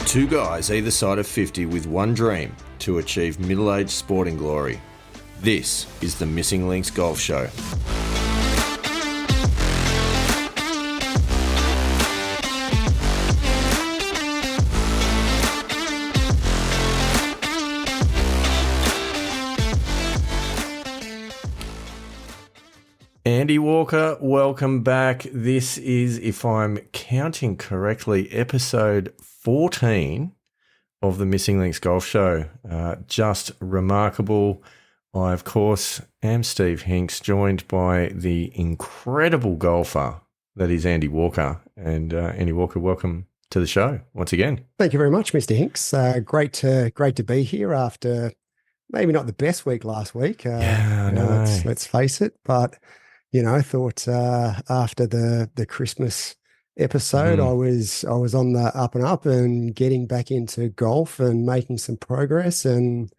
Two guys either side of 50 with one dream to achieve middle-aged sporting glory. This is the Missing Links Golf Show. Andy Walker, welcome back. This is, if I'm counting correctly, episode 14 of the Missing Links Golf Show. Just remarkable. I, of course, am Steve Hinks, joined by the incredible golfer that is Andy Walker. And Andy Walker, welcome to the show once again. Thank you very much, Mr. Hinks. Great to be here after maybe not the best week last week. I know. Let's face it, but I thought after the Christmas episode, I was on the up and up and getting back into golf and making some progress. And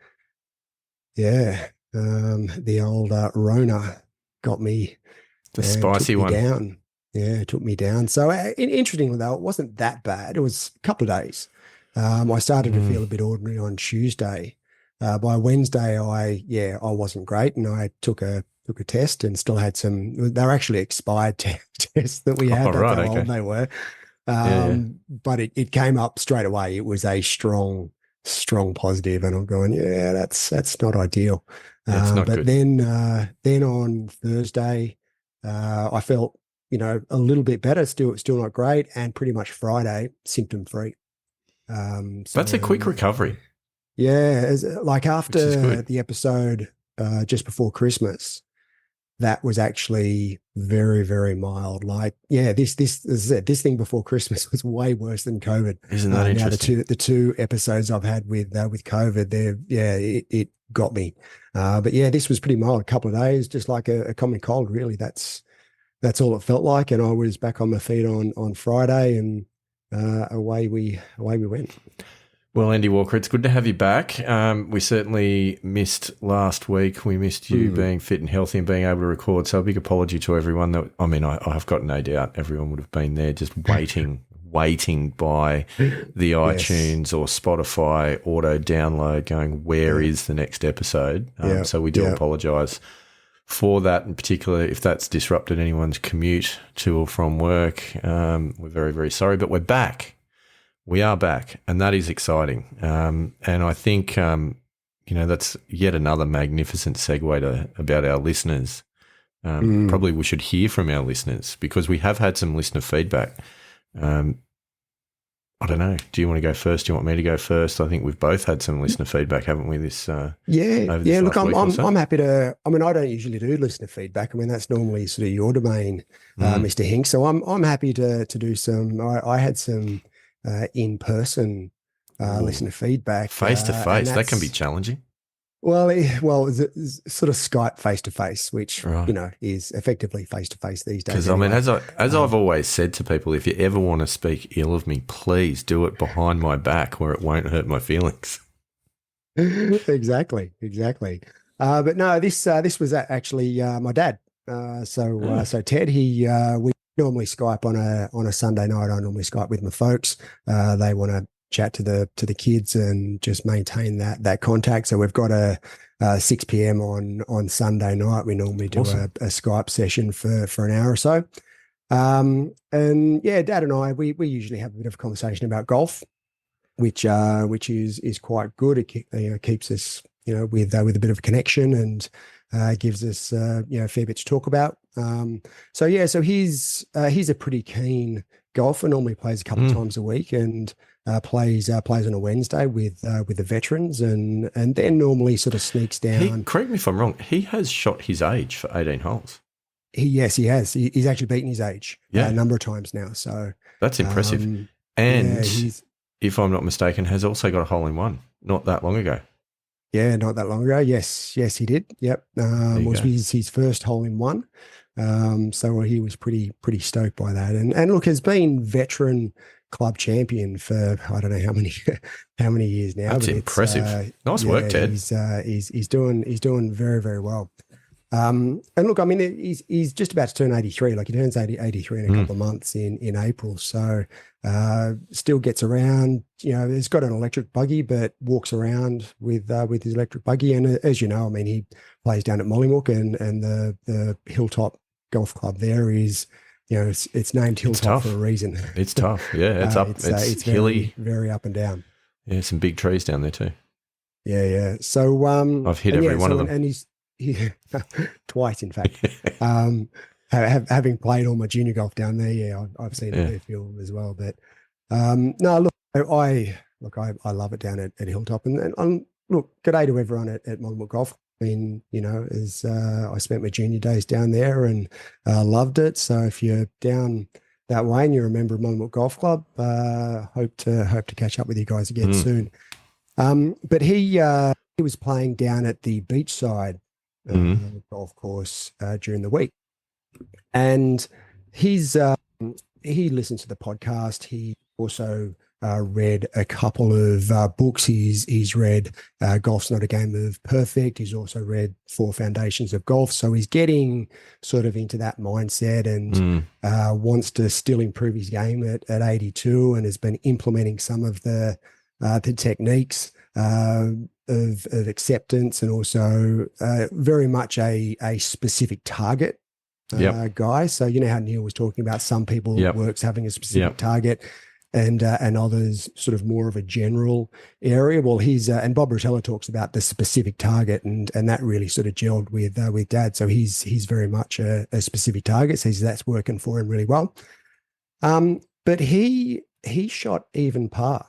the old Rona got me. The spicy one. Down. Yeah, it took me down. So interestingly, though, it wasn't that bad. It was a couple of days. I started to feel a bit ordinary on Tuesday. By Wednesday, I wasn't great, and I took a test and still had some. They were actually expired tests that we had. That's how old they were. But it came up straight away. It was a strong positive, and I'm going, that's not ideal. Not good. Then on Thursday, I felt a little bit better. Still not great, and pretty much Friday symptom free. That's a quick recovery. Yeah, like after the episode just before Christmas, that was actually very, very mild. Like, this thing before Christmas was way worse than COVID. Isn't that interesting? Now the two episodes I've had with COVID, it got me. But this was pretty mild. A couple of days, just like a common cold. Really, that's all it felt like. And I was back on my feet on Friday, and away we went. Well, Andy Walker, it's good to have you back. We certainly missed last week. We missed you being fit and healthy and being able to record. So a big apology to everyone. I've got no doubt everyone would have been there just waiting by the iTunes or Spotify auto download going, where is the next episode? So we do apologise for that, in particular, if that's disrupted anyone's commute to or from work. We're very, very sorry, but we're back. We are back, and that is exciting. And I think, that's yet another magnificent segue about our listeners. Probably we should hear from our listeners, because we have had some listener feedback. I don't know. Do you want to go first? Do you want me to go first? I think we've both had some listener feedback, haven't we? Look, I'm happy to. I don't usually do listener feedback. That's normally sort of your domain, Mr. Hinks. So I'm happy to do some. I had some in-person listener feedback. Face-to-face, that can be challenging. Well, it's sort of Skype face-to-face, which, is effectively face-to-face these days. Because, anyway. As I've always said to people, if you ever want to speak ill of me, please do it behind my back where it won't hurt my feelings. Exactly. But no, this was actually my dad. So Ted, we normally Skype on a Sunday night. I normally Skype with my folks. They want to chat to the kids and just maintain that contact. So we've got a 6 p.m. on Sunday night. We normally do a Skype session for an hour or so. And Dad and I, we usually have a bit of a conversation about golf, which is quite good. It keeps us with a bit of a connection, and gives us a fair bit to talk about. So he's a pretty keen golfer. Normally plays a couple of times a week, and plays on a Wednesday with the veterans, and then normally sort of sneaks down. Correct me if I'm wrong. He has shot his age for 18 holes. He has. He's actually beaten his age a number of times now. So that's impressive. And if I'm not mistaken, has also got a hole in one not that long ago. Yeah, not that long ago. Yes, he did. Yep. Was his first hole in one. So he was pretty stoked by that. And look, has been veteran club champion for I don't know how many years now. That's impressive. Nice work, Ted. He's doing very, very well. And look, I mean, he's just about to turn 83. Like he turns 83 in a couple of months in April. So still gets around. You know, he's got an electric buggy, but walks around with his electric buggy. And as you know, I mean, he plays down at Mollymook, and the Hilltop Golf Club there is, you know, it's named Hilltop for a reason. It's tough. Yeah, it's up. It's hilly, very up and down. Yeah, some big trees down there too. Yeah. So I've hit every one of them, and he's twice, in fact. Having played all my junior golf down there, yeah, I've seen it there film as well. But no, look, I love it down at Hilltop, and look, g'day to everyone at Mollymook Golf. I mean, you know, as I spent my junior days down there and loved it. So if you're down that way and you're a member of Mollymook Golf Club, hope to catch up with you guys again soon. But he was playing down at the beachside golf course during the week, and he listens to the podcast. He also read a couple of books. He's read Golf's Not a Game of Perfect. He's also read Four Foundations of Golf. So he's getting sort of into that mindset and wants to still improve his game at 82, and has been implementing some of the techniques of acceptance, and also very much a specific target guy. So you know how Neil was talking about some people works having a specific target, and others sort of more of a general area. Well, he's and Bob Rotella talks about the specific target, and that really sort of gelled with Dad. So he's very much a specific target. So that's working for him really well. But he shot even par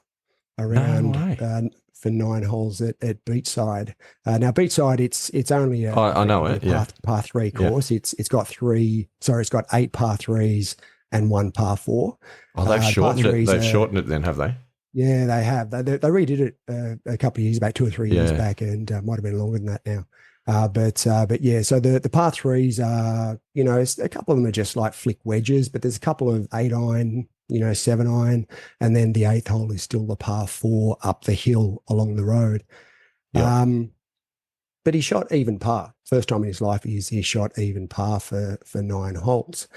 around for 9 holes at Beachside. Now Beachside, it's only I know it. Par 3 course. It's got 8 par 3s and 1 par 4. Oh, they've shortened it. They've shortened it then, have they? Yeah, they have. They redid it a couple of years back, 2 or 3 years back, and might have been longer than that now. But yeah, so the par 3s are, you know, a couple of them are just like flick wedges, but there's a couple of 8-iron, you know, 7-iron, and then the 8th hole is still the par 4 up the hill along the road. Yep. But he shot even par. First time in his life he shot even par for 9 holes.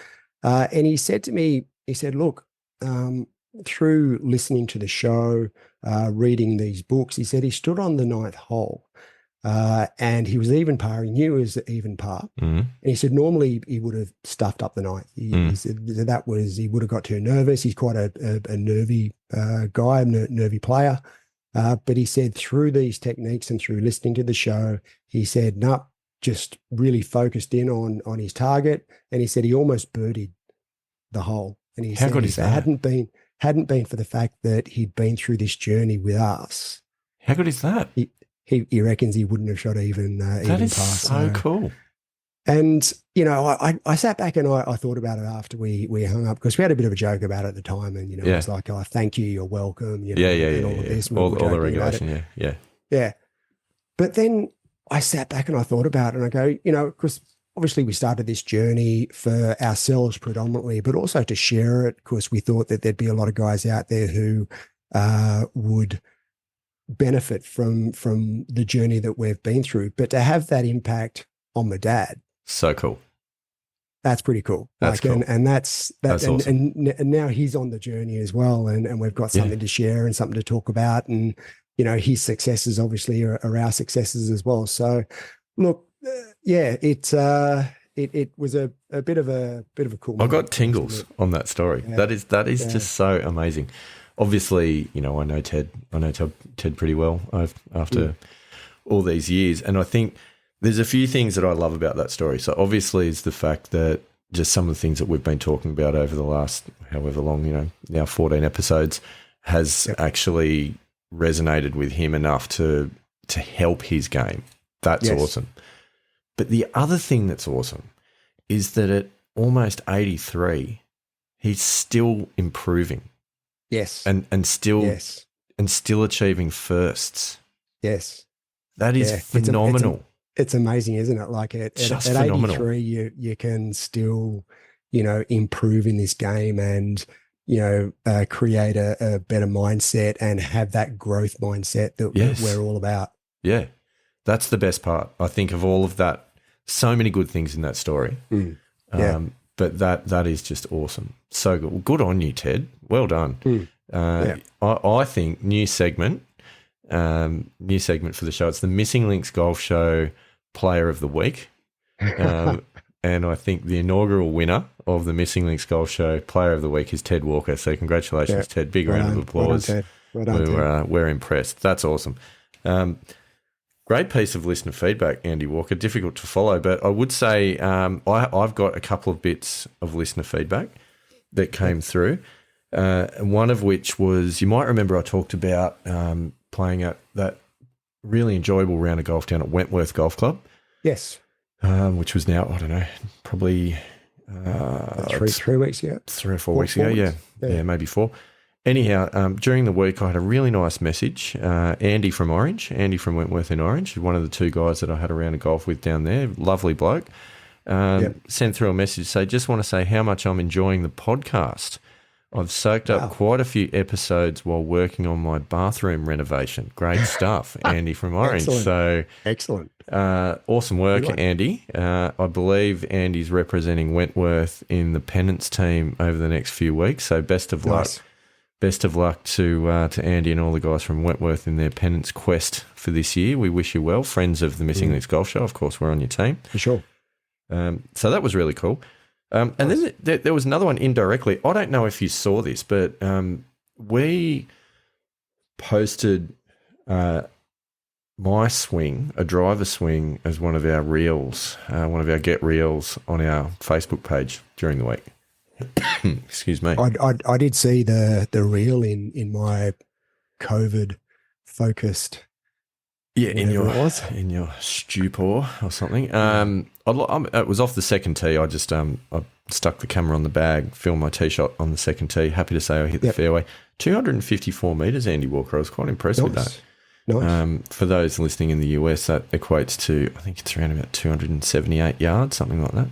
And he said to me, look, through listening to the show, reading these books, he said he stood on the 9th hole. And he was even par. He knew it was even par. And he said normally he would have stuffed up the 9th. He said he would have got too nervous. He's quite a nervy guy, a nervy player. But he said through these techniques and through listening to the show, he said, nope, just really focused in on his target. And he said he almost birdied the hole. And he said if it hadn't been for the fact that he'd been through this journey with us. How good is that? He reckons he wouldn't have shot even that is par. So cool. And, you know, I sat back and I thought about it after we hung up, because we had a bit of a joke about it at the time. And, you know, it was like, oh, thank you, you're welcome. You know, and all of this. All the regulation, Yeah. But then I sat back and I thought about it, and I go, you know, because obviously we started this journey for ourselves predominantly, but also to share it, because we thought that there'd be a lot of guys out there who would benefit from the journey that we've been through. But to have that impact on my dad, so cool. That's pretty cool. That's cool. And that's awesome. And now he's on the journey as well, and we've got something to share and something to talk about. And you know, his successes obviously are our successes as well. So look, it was a bit of a cool moment. I got tingles on that story. That is just so amazing. Obviously, you know, I know Ted pretty well after all these years, and I think there's a few things that I love about that story. So obviously it's the fact that just some of the things that we've been talking about over the last however long, you know, now 14 episodes, has actually resonated with him enough to help his game. That's awesome. But the other thing that's awesome is that at almost 83, he's still improving. Yes. And still achieving firsts. Yes. That is phenomenal. It's amazing, isn't it? Like at 83, you can still, you know, improve in this game and, you know, create a better mindset and have that growth mindset that we're all about. Yeah. That's the best part, I think, of all of that So many good things in that story. Yeah. But that is just awesome. So good. Well, good on you, Ted. Well done. Yeah. I think new segment for the show. It's the Missing Links Golf Show Player of the Week. And I think the inaugural winner of the Missing Links Golf Show Player of the Week is Ted Walker. So congratulations, Ted. Big round of applause. Well done, Ted. We're impressed. That's awesome. Great piece of listener feedback, Andy Walker. Difficult to follow, but I would say I've got a couple of bits of listener feedback that came through. One of which was, you might remember I talked about playing at that really enjoyable round of golf down at Wentworth Golf Club. Yes. Which was now, I don't know, probably 3 weeks ago. 3 or 4 weeks ago, yeah, maybe 4. Anyhow, during the week, I had a really nice message. Andy from Wentworth in Orange, one of the 2 guys that I had a round of golf with down there, lovely bloke, sent through a message to say, just want to say how much I'm enjoying the podcast. I've soaked up quite a few episodes while working on my bathroom renovation. Great stuff, Andy from Orange. Excellent. Awesome work, Andy. I believe Andy's representing Wentworth in the Pennants team over the next few weeks. So best of luck. Best of luck to Andy and all the guys from Wentworth in their Pennants quest for this year. We wish you well. Friends of the Missing Links Golf Show, of course, we're on your team. For sure. So that was really cool. And then there was another one indirectly. I don't know if you saw this, but we posted my swing, a driver swing, as one of our reels, one of our Get Reels on our Facebook page during the week. Excuse me. I did see the reel in my COVID focused. Yeah, in your stupor or something. It was off the second tee. I just I stuck the camera on the bag, filmed my tee shot on the second tee. Happy to say I hit the fairway. 254 metres, Andy Walker. I was quite impressed with that. Nice. For those listening in the US, that equates to, I think it's around about 278 yards, something like that.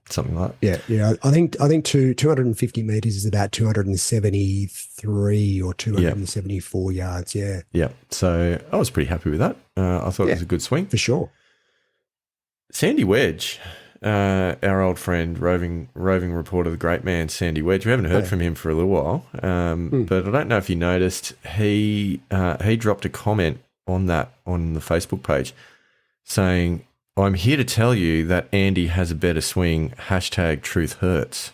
Something like that. Yeah. I think 250 metres is about 273 or 274 yards. Yeah. Yeah. So I was pretty happy with that. I thought it was a good swing. For sure. Sandy Wedge, our old friend, roving reporter, the great man Sandy Wedge. We haven't heard from him for a little while, but I don't know if you noticed, he dropped a comment on the Facebook page saying, "I'm here to tell you that Andy has a better swing. #truth hurts."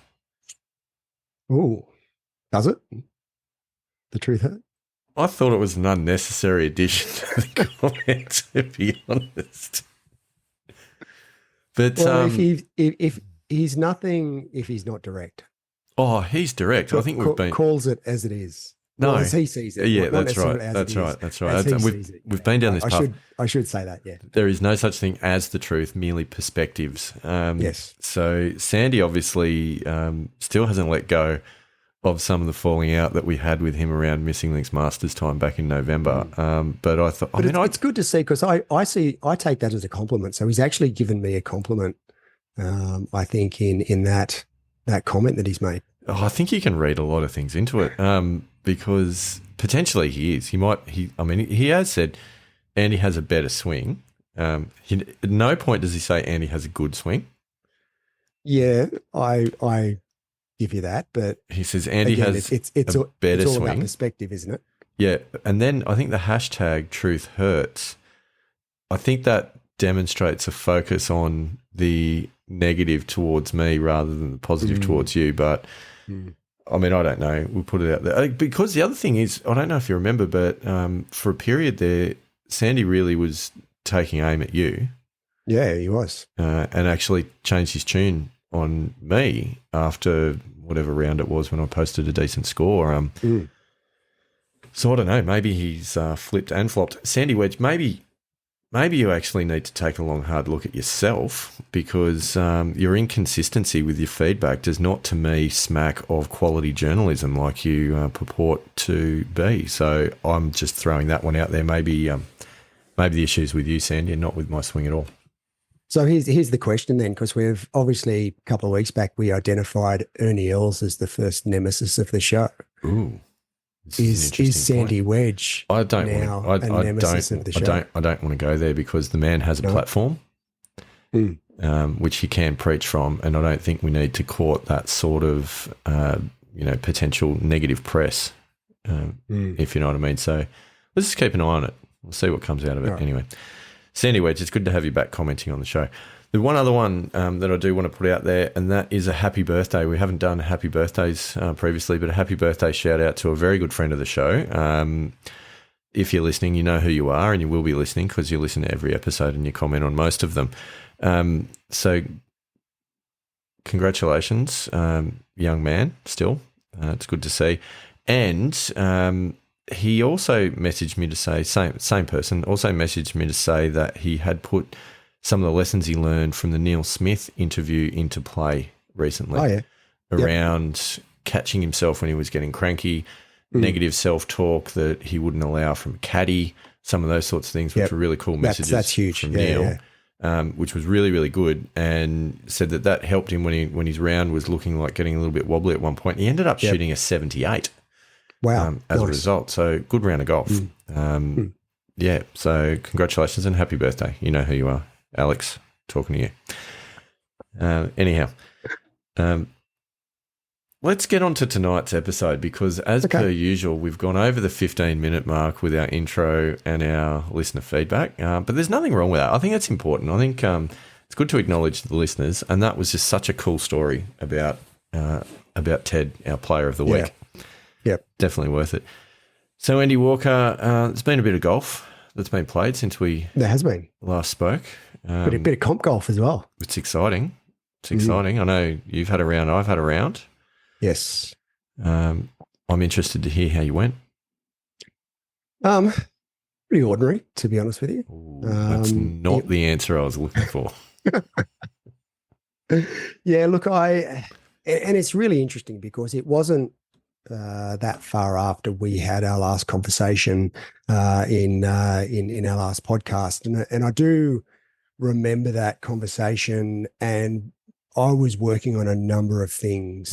Ooh, does it? The truth hurt? I thought it was an unnecessary addition to the comment, to be honest. But if he's nothing, if he's not direct. Oh, he's direct. I think we've calls it as it is. No, as he sees it. Yeah, that's right. That's right. We've been down this path. I should say that. Yeah, there is no such thing as the truth, merely perspectives. Yes. So Sandy obviously still hasn't let go of some of the falling out that we had with him around Missing Links Masters time back in November. But I thought, it's good to see, because I take that as a compliment. So he's actually given me a compliment. I think in that comment that he's made. Oh, I think you can read a lot of things into it, because potentially he is. He has said Andy has a better swing. At no point does he say Andy has a good swing. Yeah, I give you that, but he says Andy has a better it's all swing. About perspective, isn't it? Yeah, and then I think the #truth hurts. I think that demonstrates a focus on the negative towards me rather than the positive towards you. But I don't know. We'll put it out there, because the other thing is, I don't know if you remember, but for a period there, Sandy really was taking aim at you. Yeah, he was, and actually changed his tune on me after whatever round it was when I posted a decent score. So I don't know, maybe he's flipped and flopped. Sandy Wedge, maybe you actually need to take a long, hard look at yourself, because your inconsistency with your feedback does not, to me, smack of quality journalism like you purport to be. So I'm just throwing that one out there. Maybe the issue's with you, Sandy, and not with my swing at all. So here's the question then, because we've obviously, a couple of weeks back, we identified Ernie Els as the first nemesis of the show. Ooh. Is Sandy Wedge I don't now want, a nemesis of the show? I don't want to go there, because the man has a platform, Mm. which he can preach from. And I don't think we need to court that sort of, potential negative press, if you know what I mean. So let's just keep an eye on it. We'll see what comes out of it anyway. So anyway, it's good to have you back commenting on the show. The one other one that I do want to put out there, and that is a happy birthday. We haven't done happy birthdays previously, but a happy birthday shout out to a very good friend of the show. If you're listening, you know who you are, and you will be listening because you listen to every episode and you comment on most of them. So congratulations, young man, still. It's good to see. And he also messaged me to say, same person, also messaged me to say that he had put some of the lessons he learned from the Neil Smith interview into play recently around catching himself when he was getting cranky, negative self-talk that he wouldn't allow from a caddy, some of those sorts of things, which were really cool messages. That's huge from Neil. Which was really, really good, and said that helped him when his round was looking like getting a little bit wobbly at one point. He ended up shooting a 78. Wow. As a result. So good round of golf. Yeah. So congratulations and happy birthday. You know who you are. Alex, talking to you. Anyhow, let's get on to tonight's episode because as per usual, we've gone over the 15-minute mark with our intro and our listener feedback, but there's nothing wrong with that. I think that's important. I think it's good to acknowledge the listeners, and that was just such a cool story about Ted, our player of the week. Yep. Definitely worth it. So, Andy Walker, there's been a bit of golf that's been played since we last spoke. But a bit of comp golf as well. It's exciting. It's exciting. I know you've had a round. I've had a round. Yes. I'm interested to hear how you went. Pretty ordinary, to be honest with you. Ooh, that's not the answer I was looking for. Yeah, look, and it's really interesting because it wasn't that far after we had our last conversation in our last podcast, and I do remember that conversation, and I was working on a number of things.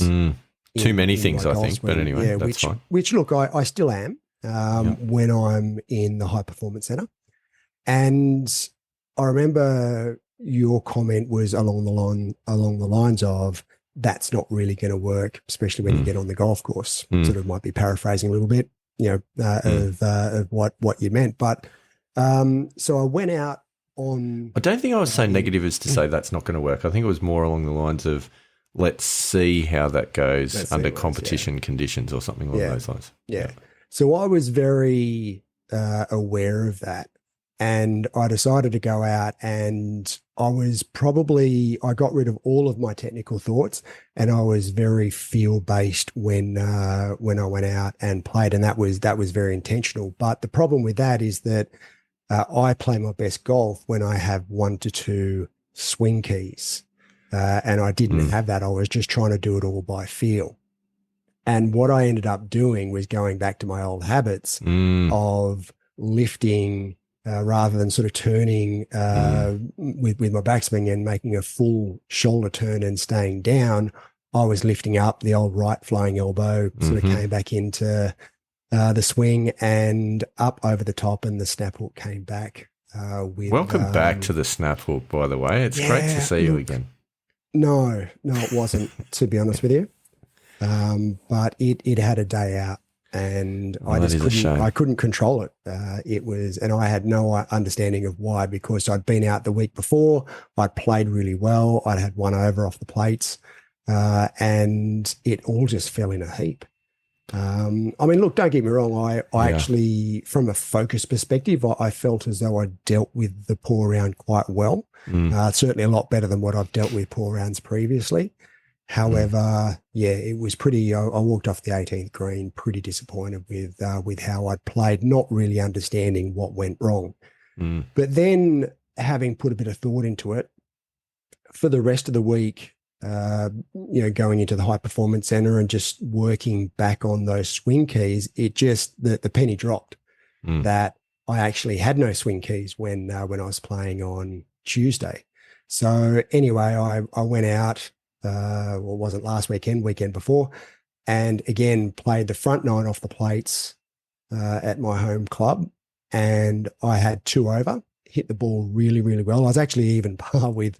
Too many things, I think, but anyway, that's fine. Which, look, I still am when I'm in the high performance center. And I remember your comment was along the lines of, that's not really going to work, especially when you get on the golf course. Sort of might be paraphrasing a little bit, of what you meant. But so I went out on. I don't think I was so negative as to say that's not going to work. I think it was more along the lines of, let's see how that goes under competition conditions or something along those lines. Yeah. So I was very aware of that, and I decided to go out, and I got rid of all of my technical thoughts, and I was very feel based when I went out and played, and that was very intentional. But the problem with that is that I play my best golf when I have 1 to 2 swing keys. And I didn't have that. I was just trying to do it all by feel. And what I ended up doing was going back to my old habits of lifting rather than sort of turning with my backswing and making a full shoulder turn and staying down. I was lifting up the old right flying elbow, sort of came back into the swing and up over the top, and the snap hook came back. Welcome back to the snap hook, by the way. It's great to see you again. No, it wasn't, to be honest with you. But it had a day out, and I couldn't control it. It was, and I had no understanding of why, because I'd been out the week before, I'd played really well, I'd had 1 over off the plates, and it all just fell in a heap. I mean, look, don't get me wrong. I actually, from a focus perspective, I felt as though I dealt with the poor round quite well. Certainly a lot better than what I've dealt with poor rounds previously. However, it was pretty. I walked off the 18th green pretty disappointed with how I'd played, not really understanding what went wrong. But then, having put a bit of thought into it, for the rest of the week, going into the high performance center and just working back on those swing keys, it just the penny dropped that I actually had no swing keys when I was playing on Tuesday. So anyway, I went out. It wasn't last weekend before, and again played the front 9 off the plates at my home club, and I had 2 over, hit the ball really, really well. I was actually even par with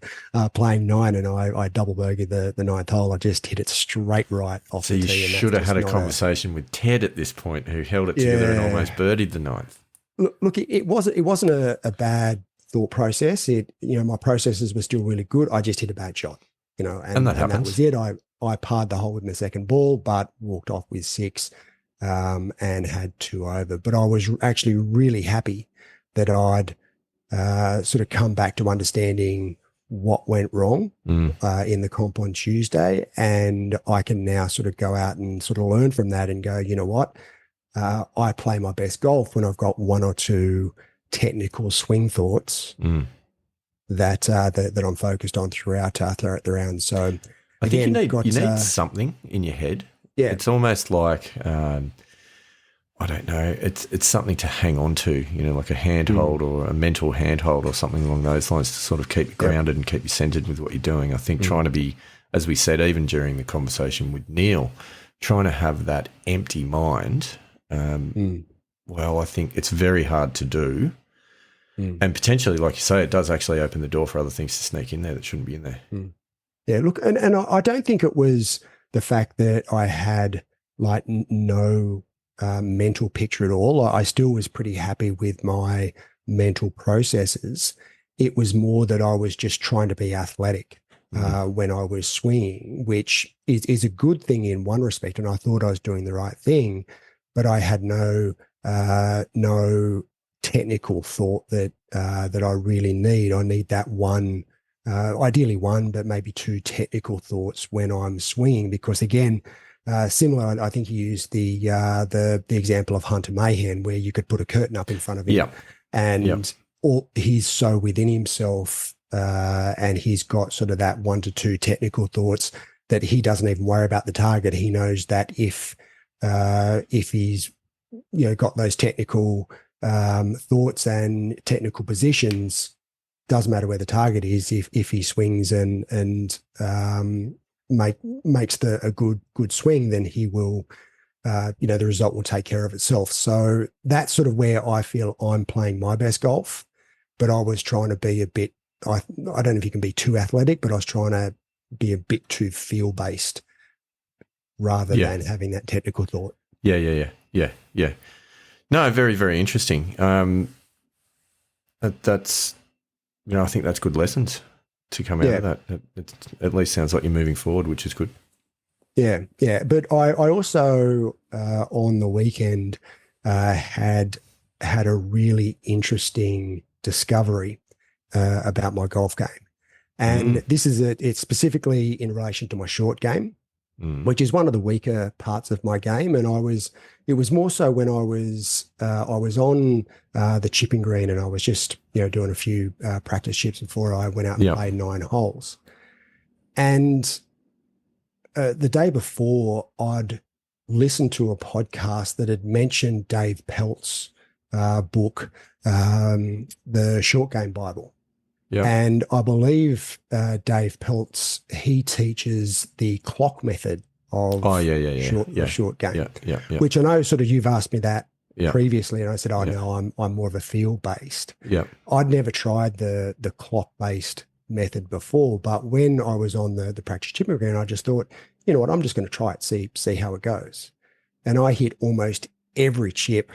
playing 9, and I double bogeyed the ninth hole. I just hit it straight right off So the you tee. And should have that's had a just not conversation with Ted at this point, who held it together and Yeah. almost birdied the ninth. Look, it wasn't a bad thought process. My processes were still really good. I just hit a bad shot, And that and that happens. was it. I parred the hole with my second ball, but walked off with 6, and had 2 over. But I was actually really happy that I'd sort of come back to understanding what went wrong in the comp on Tuesday, and I can now sort of go out and sort of learn from that and go, you know what? I play my best golf when I've got 1 or 2 technical swing thoughts that I'm focused on throughout the round. So I think again, you need something in your head. Yeah, it's almost like I don't know. It's something to hang on to, like a handhold or a mental handhold or something along those lines to sort of keep you grounded and keep you centered with what you're doing. I think trying to be, as we said, even during the conversation with Neil, trying to have that empty mind. Well, I think it's very hard to do. And potentially, like you say, it does actually open the door for other things to sneak in there that shouldn't be in there. Yeah, look, and I don't think it was the fact that I had like no mental picture at all. I still was pretty happy with my mental processes. It was more that I was just trying to be athletic when I was swinging, which is a good thing in one respect. And I thought I was doing the right thing, but I had no technical thought that I really need. I need that one, ideally 1, but maybe 2 technical thoughts when I'm swinging, because again, similar, I think you used the example of Hunter Mahan, where you could put a curtain up in front of him, and he's so within himself, and he's got sort of that 1 to 2 technical thoughts that he doesn't even worry about the target. He knows that if he's got those technical thoughts and technical positions, doesn't matter where the target is. If he swings and makes a good swing, then he will, the result will take care of itself. So that's sort of where I feel I'm playing my best golf. But I was trying to be a bit, I don't know if you can be too athletic, but I was trying to be a bit too feel based rather than having that technical thought. Yeah. No, very, very interesting. That's, I think that's good lessons to come out of that. It at least sounds like you're moving forward, which is good. Yeah. But I also on the weekend had a really interesting discovery about my golf game, and it's specifically in relation to my short game, which is one of the weaker parts of my game. And it was more so when I was on the chipping green, and I was just doing a few practice chips before I went out and played 9 holes. And the day before, I'd listened to a podcast that had mentioned Dave Pelt's book, The Short Game Bible. Yeah. And I believe Dave Peltz, he teaches the clock method of short game, which I know sort of you've asked me that previously, and I said, no, I'm more of a field based. Yeah, I'd never tried the clock based method before, but when I was on the practice chipping green, I just thought, you know what, I'm just going to try it, see how it goes, and I hit almost every chip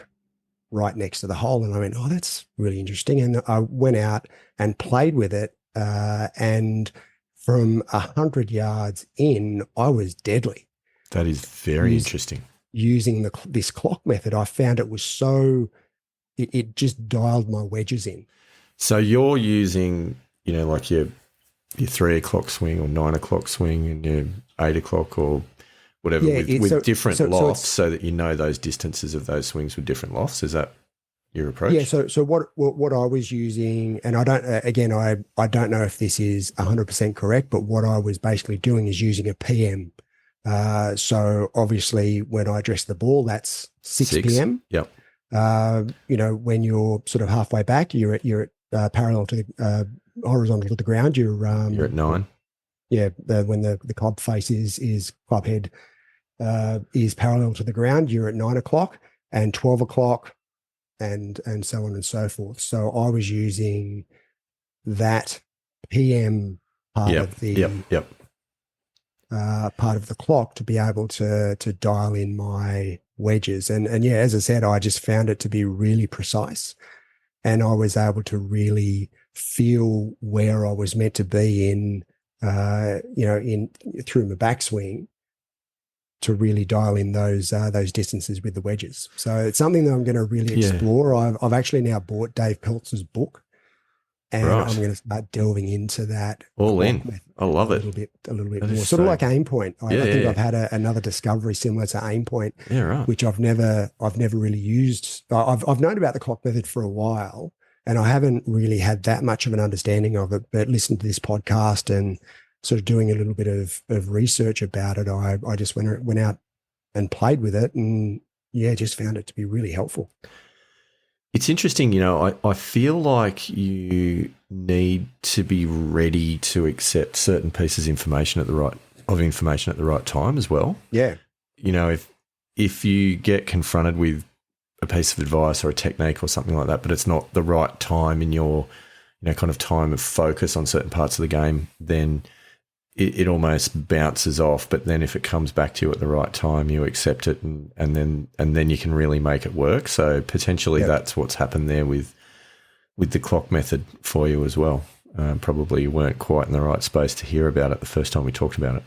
right next to the hole. And I went, oh, that's really interesting. And I went out and played with it. And from 100 yards in, I was deadly. That is very interesting. Using this clock method, I found it was it just dialed my wedges in. So you're using, like your 3 o'clock swing or 9 o'clock swing and your 8 o'clock or whatever, with different lofts, so that those distances of those swings with different lofts. Is that your approach? Yeah. So what I was using, and I don't know if this is 100% correct, but what I was basically doing is using a PM. So obviously when I address the ball, that's 6 PM. Yep. When you're sort of halfway back, you're at parallel to the horizontal to the ground. You're at 9. Yeah. When the club face is club head is parallel to the ground, you're at 9 o'clock, and 12 o'clock and so on and so forth. So I was using that PM part Yep. of the Yep. Yep. part of the clock to be able to dial in my wedges. And yeah, as I said, I just found it to be really precise, and I was able to really feel where I was meant to be in, in through my backswing to really dial in those distances with the wedges. So it's something that I'm going to really Yeah. explore. I've actually now bought Dave Peltz's book, and I'm Right. going to start delving into that All clock in. method I love a it. little bit That is more, sort of so- like aim point. Yeah, I think yeah, I've had another discovery similar to aim point, Yeah, right. which I've never really used. I've known about the clock method for a while, and I haven't really had that much of an understanding of it. But listening to this podcast and sort of doing a little bit of research about it, I just went out and played with it, and yeah, just found it to be really helpful. It's interesting, I feel like you need to be ready to accept certain pieces of information at the right time as well. Yeah. If you get confronted with a piece of advice or a technique or something like that, but it's not the right time in your, kind of time of focus on certain parts of the game, then it almost bounces off. But then if it comes back to you at the right time, you accept it, and then you can really make it work. So potentially that's what's happened there with the clock method for you as well. Probably you weren't quite in the right space to hear about it the first time we talked about it.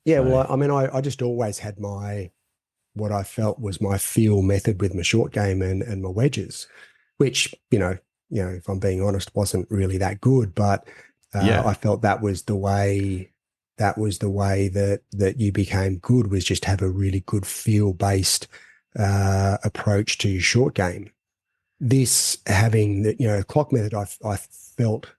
Yeah, well, I mean, I just always had what I felt was my feel method with my short game and my wedges, which, if I'm being honest, wasn't really that good. But I felt that was the way that you became good, was just have a really good feel based approach to your short game. This having the clock method, I felt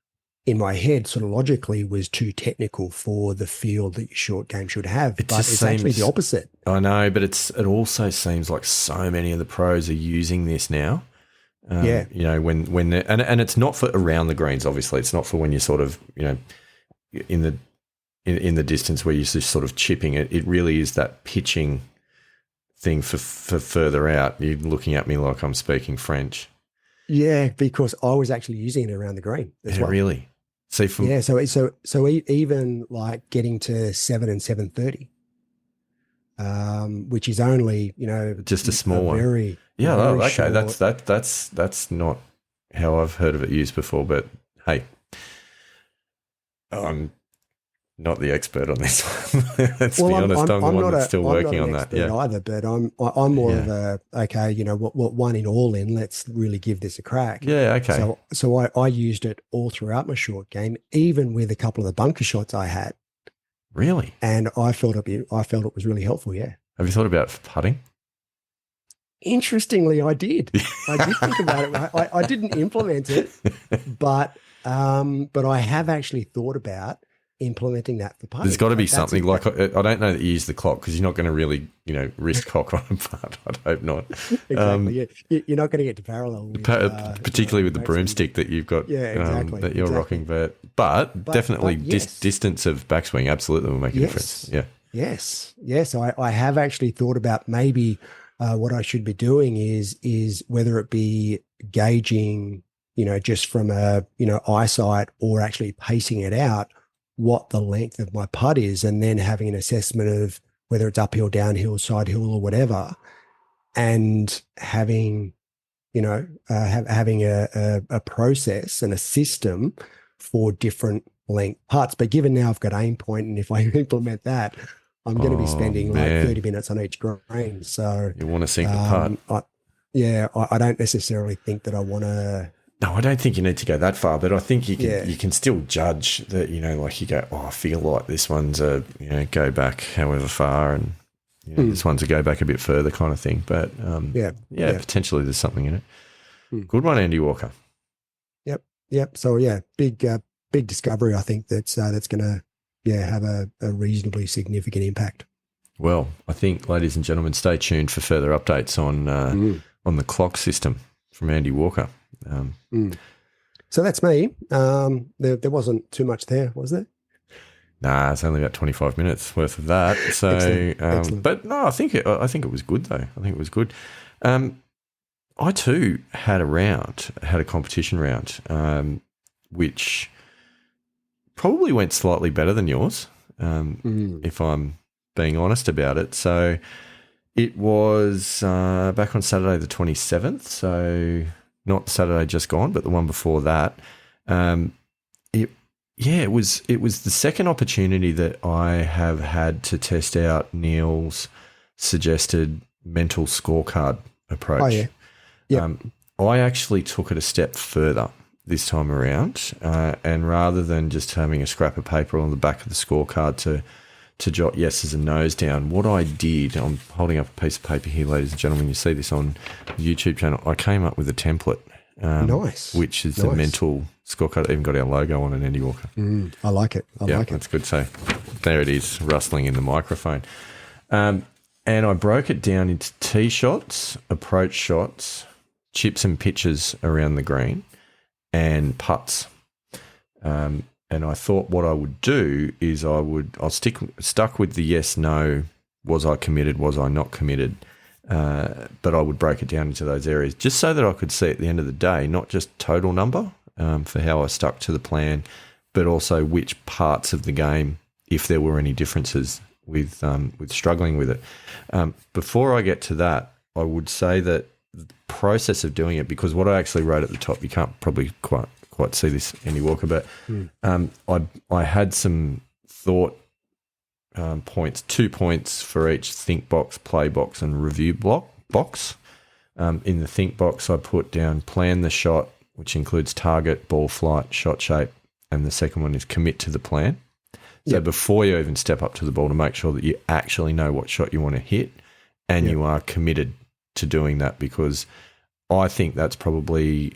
in my head sort of logically was too technical for the feel that your short game should have. But it's actually the opposite. I know, but it also seems like so many of the pros are using this now. When they're, and it's not for around the greens. Obviously, it's not for when you're sort of in the distance where you're just sort of chipping it. It really is that pitching thing for further out. You're looking at me like I'm speaking French. Yeah, because I was actually using it around the green as well. Really? See, so even like getting to 7 and 730, which is only just a small one. Very okay. short. That's not how I've heard of it used before. But hey, I'm not the expert on this one. Let's be honest. I'm the one that's still working on that. Yeah, either, but I'm more of a what one in all in. Let's really give this a crack. Yeah, okay. So I used it all throughout my short game, even with a couple of the bunker shots I had. Really? And I felt it was really helpful. Yeah. Have you thought about putting? Interestingly, I did. I did think about it. I didn't implement it, but I have actually thought about implementing that for putting. There's got to be something like, I don't know that you use the clock because you're not going to really, wrist cock on a putt. I'd hope not. Exactly. You're not going to get to parallel with, particularly with the broomstick that you've got. Yeah, exactly. That you're rocking, but definitely yes. Distance of backswing absolutely will make a difference. Yeah. Yes. I have actually thought about maybe what I should be doing is whether it be gauging, just from a eyesight, or actually pacing it out, what the length of my putt is, and then having an assessment of whether it's uphill, downhill, side hill, or whatever, and having having a process and a system for different length putts. But given now I've got aim point, and if I implement that, I'm going to be spending like 30 minutes on each green. So you want to sink the putt. I don't necessarily think that I want to. No, I don't think you need to go that far, but I think you can still judge that, like you go, I feel like this one's go back however far, and this one's a go back a bit further kind of thing. But potentially there's something in it. Good one, Andy Walker. Yep. So big discovery. I think that's going to have a reasonably significant impact. Well, I think, ladies and gentlemen, stay tuned for further updates on the clock system from Andy Walker. So that's me. There wasn't too much there, was there? Nah, it's only about 25 minutes worth of that. So, Excellent. But no, I think it was good though. I think it was good. I too had a competition round, which probably went slightly better than yours, if I'm being honest about it. So it was back on Saturday the 27th, so not Saturday just gone, but the one before that. It was the second opportunity that I have had to test out Neil's suggested mental scorecard approach. Oh, yeah. Yep. I actually took it a step further this time around, and rather than just having a scrap of paper on the back of the scorecard to jot yeses and nos down, what I did, I'm holding up a piece of paper here, ladies and gentlemen, you see this on the YouTube channel, I came up with a template. Nice. Which is the mental scorecard. Even got our logo on an Andy Walker. I like it. I like it. That's good. So there it is, rustling in the microphone. And I broke it down into tee shots, approach shots, chips and pitches around the green, and putts. And I thought what I would do is I'll stuck with the yes, no, was I committed, was I not committed? But I would break it down into those areas just so that I could see at the end of the day, not just total number for how I stuck to the plan, but also which parts of the game, if there were any differences with struggling with it. Before I get to that, I would say that the process of doing it, because what I actually wrote at the top, you can't probably quite see this, Andy Walker, but I had some thought points, 2 points for each think box, play box, and review box. In the think box, I put down plan the shot, which includes target, ball flight, shot shape, and the second one is commit to the plan. So before you even step up to the ball, to make sure that you actually know what shot you want to hit and you are committed to doing that, because I think that's probably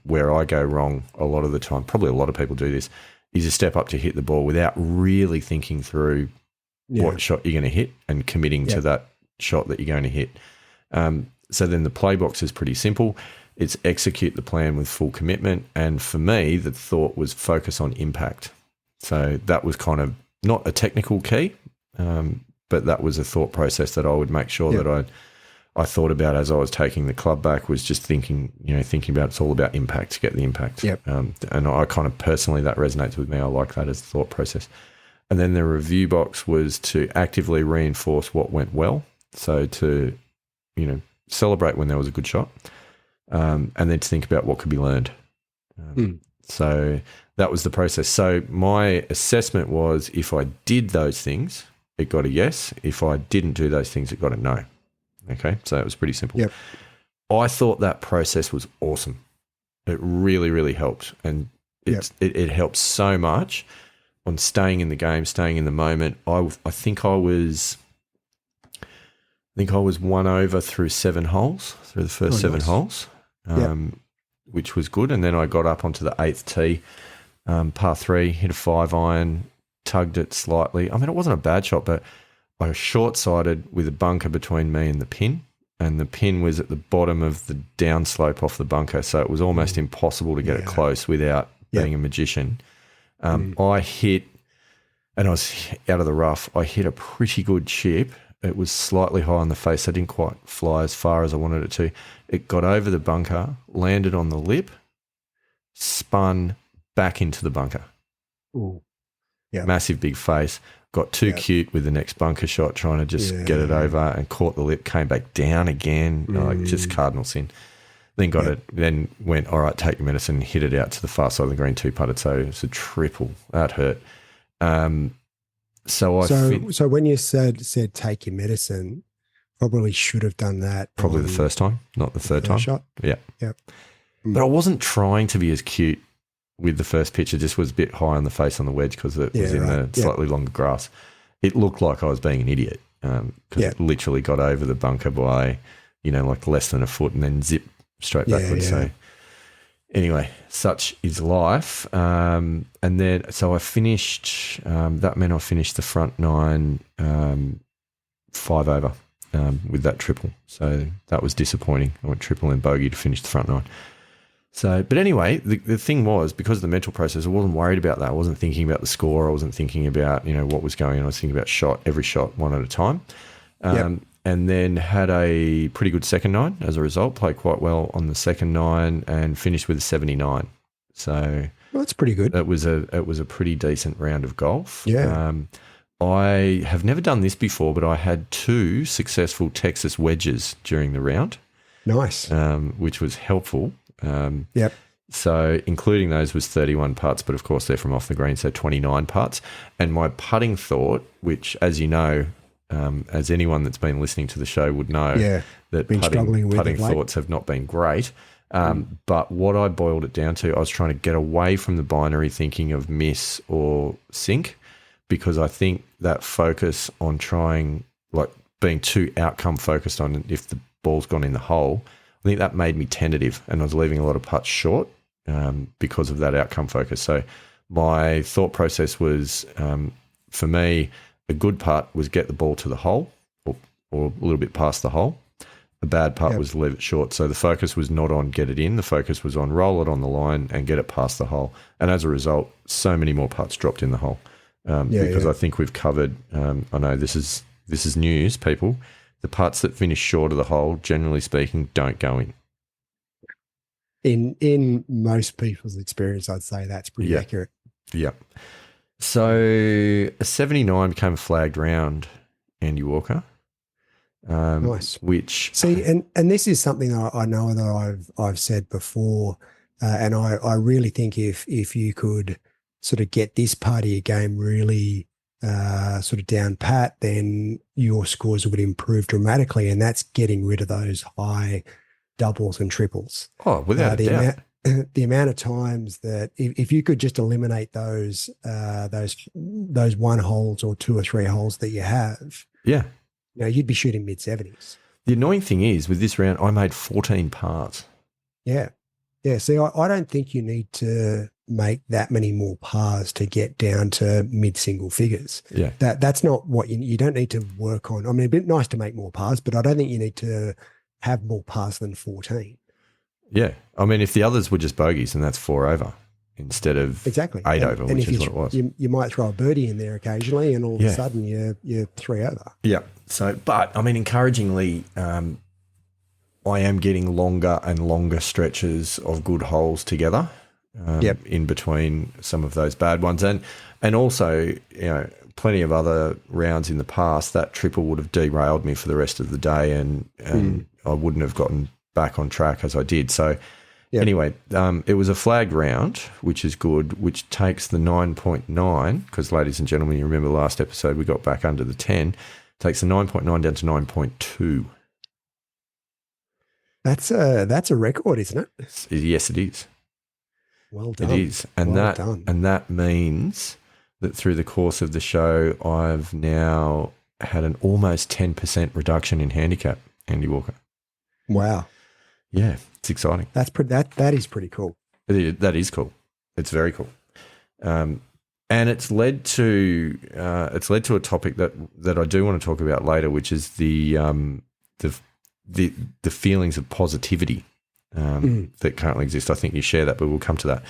where I go wrong a lot of the time. Probably a lot of people do this, is you step up to hit the ball without really thinking through what shot you're going to hit and committing to that shot that you're going to hit. So then the play box is pretty simple. It's execute the plan with full commitment. And for me, the thought was focus on impact. So that was kind of not a technical key, but that was a thought process that I would make sure that I thought about as I was taking the club back, was just thinking about it's all about impact, to get the impact. And I kind of personally, that resonates with me. I like that as a thought process. And then the review box was to actively reinforce what went well. So to, celebrate when there was a good shot, and then to think about what could be learned. So that was the process. So my assessment was, if I did those things, it got a yes. If I didn't do those things, it got a no. Okay, so it was pretty simple. I thought that process was awesome. It really, really helped. And it helped so much on staying in the game, staying in the moment. I think I was one over through the first 7 holes, which was good. And then I got up onto the 8th tee, par 3, hit a 5-iron, tugged it slightly. I mean, it wasn't a bad shot, but I was short-sighted with a bunker between me and the pin, and the pin was at the bottom of the downslope off the bunker, so it was almost impossible to get it close without being a magician. I hit, and I was out of the rough, I hit a pretty good chip. It was slightly high on the face. I didn't quite fly as far as I wanted it to. It got over the bunker, landed on the lip, spun back into the bunker. Massive big face. Got too cute with the next bunker shot, trying to just get it over, and caught the lip, came back down again, like just cardinal sin. Then got it, then went, all right, take your medicine, hit it out to the far side of the green, 2-putted. So it was a triple. That hurt. So when you said take your medicine, probably should have done that. Probably the first time, not the third time. Shot. Yeah. But I wasn't trying to be as cute with the first pitch. It just was a bit high on the face on the wedge because it was in the slightly longer grass. It looked like I was being an idiot because it literally got over the bunker by, like less than a foot, and then zip straight backwards. So anyway, such is life. And then, so I finished, that meant I finished the front 9 5 over with that triple. So that was disappointing. I went triple and bogey to finish the front 9. So, but anyway, the thing was, because of the mental process, I wasn't worried about that. I wasn't thinking about the score. I wasn't thinking about, what was going on. I was thinking about every shot one at a time. and then had a pretty good second nine as a result. Played quite well on the second nine and finished with a 79. So Well, that's pretty good. it was a pretty decent round of golf. Yeah. I have never done this before, but I had 2 successful Texas wedges during the round, Nice. which was helpful. Yep. So including those was 31 putts, but of course they're from off the green, so 29 putts. And my putting thought, which, as you know, as anyone that's been listening to the show would know, that been struggling with putting it late. thoughts have not been great. But what I boiled it down to, I was trying to get away from the binary thinking of miss or sink, because I think that focus on trying, like being too outcome focused on if the ball's gone in the hole, I think that made me tentative and I was leaving a lot of putts short because of that outcome focus. So my thought process was, for me, a good putt was get the ball to the hole or a little bit past the hole. A bad putt was leave it short. So the focus was not on get it in. The focus was on roll it on the line and get it past the hole. And as a result, so many more putts dropped in the hole. Because I think we've covered, I know this is news, people. The putts that finish short of the hole, generally speaking, don't go in. In most people's experience, I'd say that's pretty accurate. Yep. So a 79 became a flagged round, Andy Walker. Nice. Which and this is something that I know that I've said before, and I really think if you could sort of get this part of your game really sort of down pat, then your scores would improve dramatically, and that's getting rid of those high doubles and triples. Oh, without a doubt. The amount of times that if you could just eliminate those one holes or 2 or 3 holes that you have, you'd be shooting mid-70s. The annoying thing is with this round, I made 14 pars. Yeah. See, I don't think you need to make that many more pars to get down to mid-single figures. Yeah. That's not what you don't need to work on. I mean, it'd be nice to make more pars, but I don't think you need to have more pars than 14. Yeah. I mean, if the others were just bogeys, then that's 4 over instead of 8 over, which is what it was. You might throw a birdie in there occasionally and all of a sudden you're 3 over. Yeah. So, but I mean, encouragingly, I am getting longer and longer stretches of good holes together in between some of those bad ones. And also, plenty of other rounds in the past, that triple would have derailed me for the rest of the day and I wouldn't have gotten back on track as I did. So anyway, it was a flagged round, which is good, which takes the 9.9, because ladies and gentlemen, you remember the last episode, we got back under the 10, takes the 9.9 down to 9.2. That's a record, isn't it? Yes, it is. Well done. It is. And that means that through the course of the show, I've now had an almost 10% reduction in handicap, Andy Walker. Wow. Yeah, it's exciting. That is pretty cool. That is cool. It's very cool. And it's led to a topic that I do want to talk about later, which is the feelings of positivity that currently exist. I think you share that, but we'll come to that.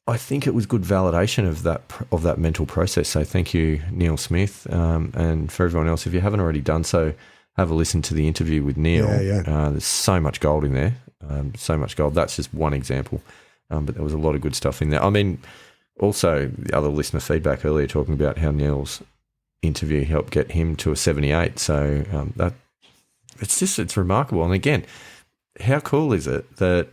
I think it was good validation of that mental process. So thank you, Neil Smith, and for everyone else, if you haven't already done so, have a listen to the interview with Neil. There's so much gold in there, so much gold. That's just one example, but there was a lot of good stuff in there. I mean, also the other listener feedback earlier talking about how Neil's interview helped get him to a 78. So that it's remarkable. And again, how cool is it that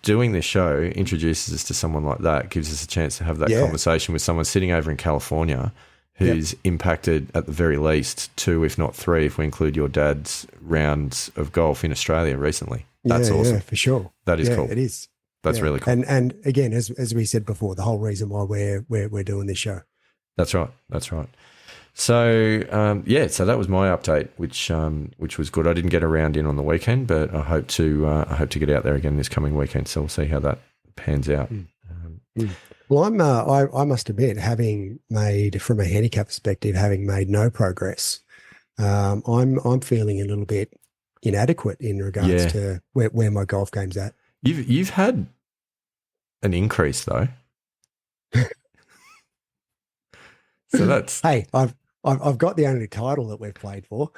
doing this show introduces us to someone like that, gives us a chance to have that conversation with someone sitting over in California who's impacted at the very least 2, if not 3, if we include your dad's rounds of golf in Australia recently. That's awesome. Yeah, for sure. That is cool. It is. That's really cool. And again, as we said before, the whole reason why we're doing this show. That's right. So so that was my update, which was good. I didn't get around in on the weekend, but I hope to get out there again this coming weekend. So we'll see how that pans out. Well, I must admit, having made from a handicap perspective, having made no progress, I'm feeling a little bit inadequate in regards to where my golf game's at. You've had an increase though. So that's Hey, I've got the only title that we've played for.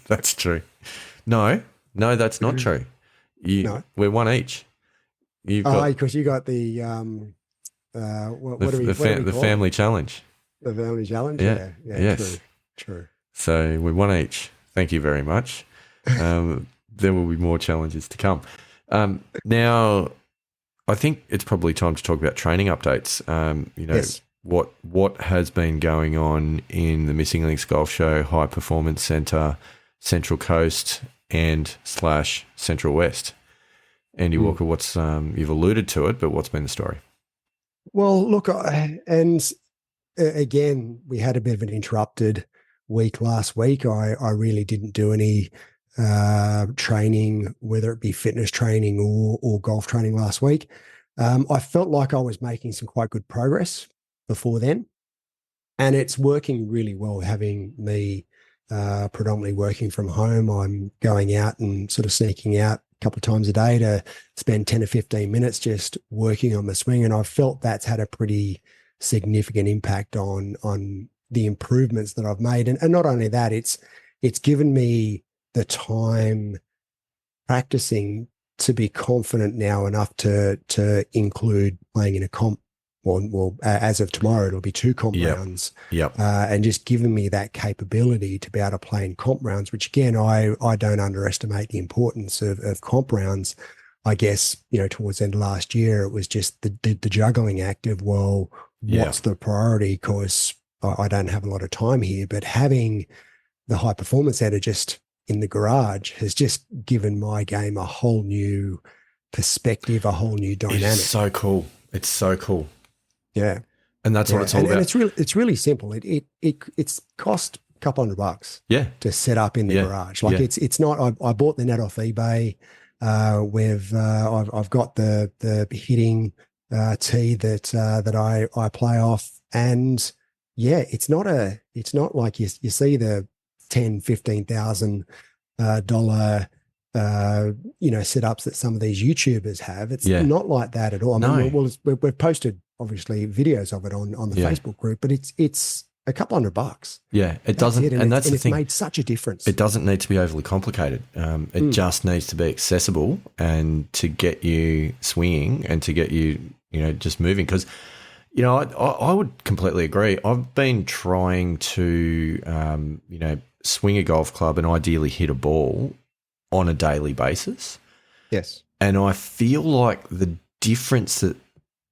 that's true. No, that's not true. No. We're one each. You've Oh, got because you got the what do we the call it? family challenge. The family challenge. Yeah. Yeah, Yes. true. So we're one each. Thank you very much. There will be more challenges to come. Now, I think it's probably time to talk about training updates. Yes. What has been going on in the Missing Links Golf Show, High Performance Centre, Central Coast, and / Central West. Andy Walker, what's you've alluded to it, but what's been the story? Well, look, again, we had a bit of an interrupted week last week. I really didn't do any training, whether it be fitness training or golf training last week. I felt like I was making some quite good progress before then, and it's working really well having me predominantly working from home. I'm going out and sort of sneaking out a couple of times a day to spend 10 or 15 minutes just working on the swing. And I've felt that's had a pretty significant impact on the improvements that I've made. And not only that, it's given me the time practicing to be confident now enough to include playing in a comp. Well, as of tomorrow, it'll be 2 comp rounds. Yep. And just giving me that capability to be able to play in comp rounds, which again, I don't underestimate the importance of comp rounds. I guess, towards the end of last year, it was just the juggling act of, well, what's the priority? Because I don't have a lot of time here, but having the high performance center just in the garage has just given my game a whole new perspective, a whole new dynamic. It's so cool. It's so cool. Yeah. And that's what it's all about. And it's really simple. It's cost a couple $100 to set up in the garage. Like it's not, I bought the net off eBay. I've got the hitting tee that I play off. And it's not like you see the $10,000-$15,000 setups that some of these YouTubers have. It's not like that at all. I mean, we've posted obviously videos of it on the Facebook group, but it's a couple $100. Yeah, it doesn't, and that's the thing. It's made such a difference. It doesn't need to be overly complicated. It just needs to be accessible and to get you swinging and to get you, just moving. Because, I would completely agree. I've been trying to, swing a golf club and ideally hit a ball on a daily basis. Yes. And I feel like the difference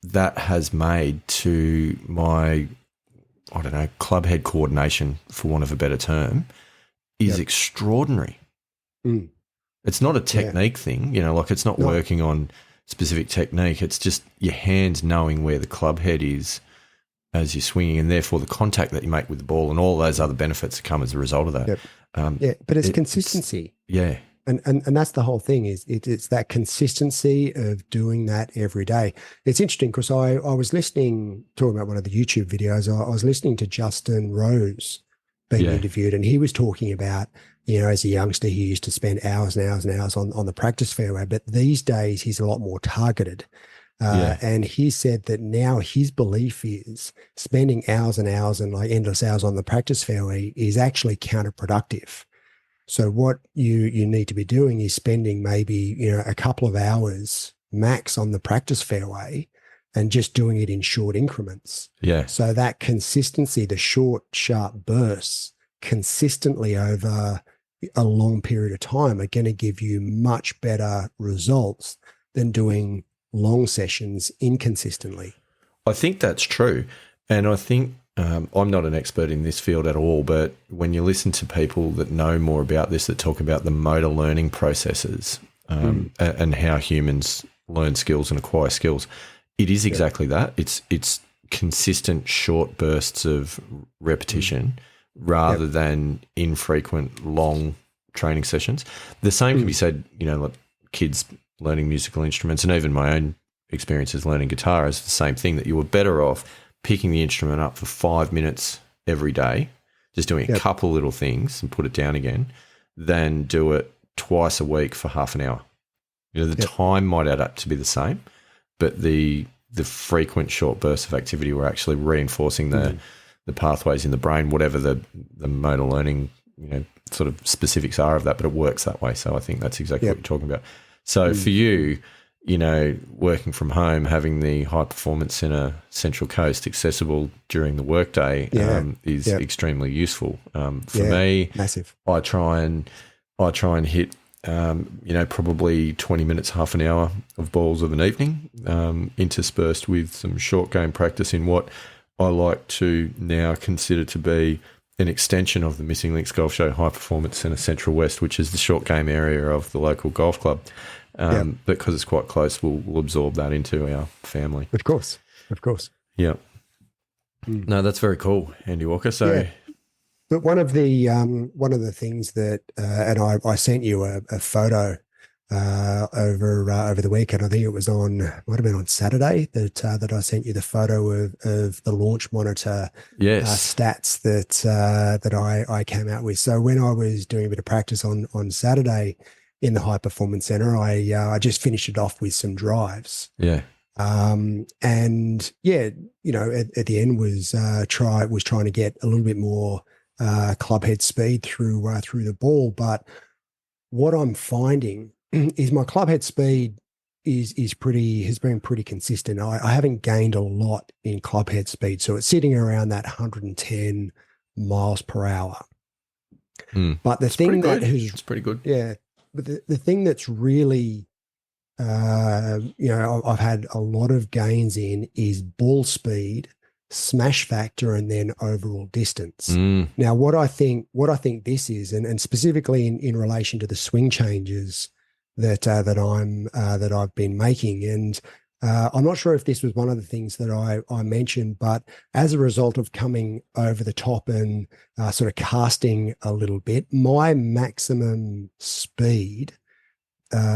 that has made to my, club head coordination, for want of a better term, is extraordinary. It's not a technique thing, it's not working on specific technique. It's just your hands knowing where the club head is as you're swinging, and therefore the contact that you make with the ball and all those other benefits that come as a result of that. But it's consistency. And that's the whole thing is it's that consistency of doing that every day. It's interesting because I was talking about one of the YouTube videos, I was listening to Justin Rose being interviewed, and he was talking about, as a youngster, he used to spend hours and hours and hours on the practice fairway, but these days he's a lot more targeted. And he said that now his belief is spending hours and hours and like endless hours on the practice fairway is actually counterproductive. So what you need to be doing is spending maybe, a couple of hours max on the practice fairway and just doing it in short increments. Yeah. So that consistency, the short, sharp bursts consistently over a long period of time are going to give you much better results than doing long sessions inconsistently. I think that's true. And I think I'm not an expert in this field at all, but when you listen to people that know more about this, that talk about the motor learning processes and how humans learn skills and acquire skills, it is exactly that. It's consistent short bursts of repetition rather than infrequent long training sessions. The same can be said, like kids learning musical instruments, and even my own experiences learning guitar is the same thing, that you were better off picking the instrument up for 5 minutes every day, just doing a couple little things and put it down again, than do it twice a week for half an hour. The time might add up to be the same, but the frequent short bursts of activity were actually reinforcing the the pathways in the brain, whatever the motor learning, sort of specifics are of that, but it works that way. So I think that's exactly what you're talking about. So for you, working from home, having the high performance center Central Coast accessible during the workday is extremely useful. For me, massive. I try and hit probably 20 minutes, half an hour of balls of an evening, interspersed with some short game practice in what I like to now consider to be an extension of the Missing Links Golf Show High Performance Centre Central West, which is the short game area of the local golf club. But because it's quite close, we'll absorb that into our family. Of course. Yeah. No, that's very cool, Andy Walker. So, but one of the things that, and I sent you a photo over the weekend. I think it might have been on Saturday that I sent you the photo of the launch monitor stats that I came out with. So when I was doing a bit of practice on Saturday in the high performance center, I just finished it off with some drives. Yeah. And at the end was trying to get a little bit more club head speed through the ball. But what I'm finding is my club head speed has been pretty consistent. I haven't gained a lot in club head speed, so it's sitting around that 110 miles per hour. But it's pretty good. Yeah, but the thing that's really I've had a lot of gains in is ball speed, smash factor, and then overall distance. Now, what I think this is, and specifically in relation to the swing changes that I've been making, and I'm not sure if this was one of the things that I mentioned, but as a result of coming over the top and sort of casting a little bit, my maximum speed.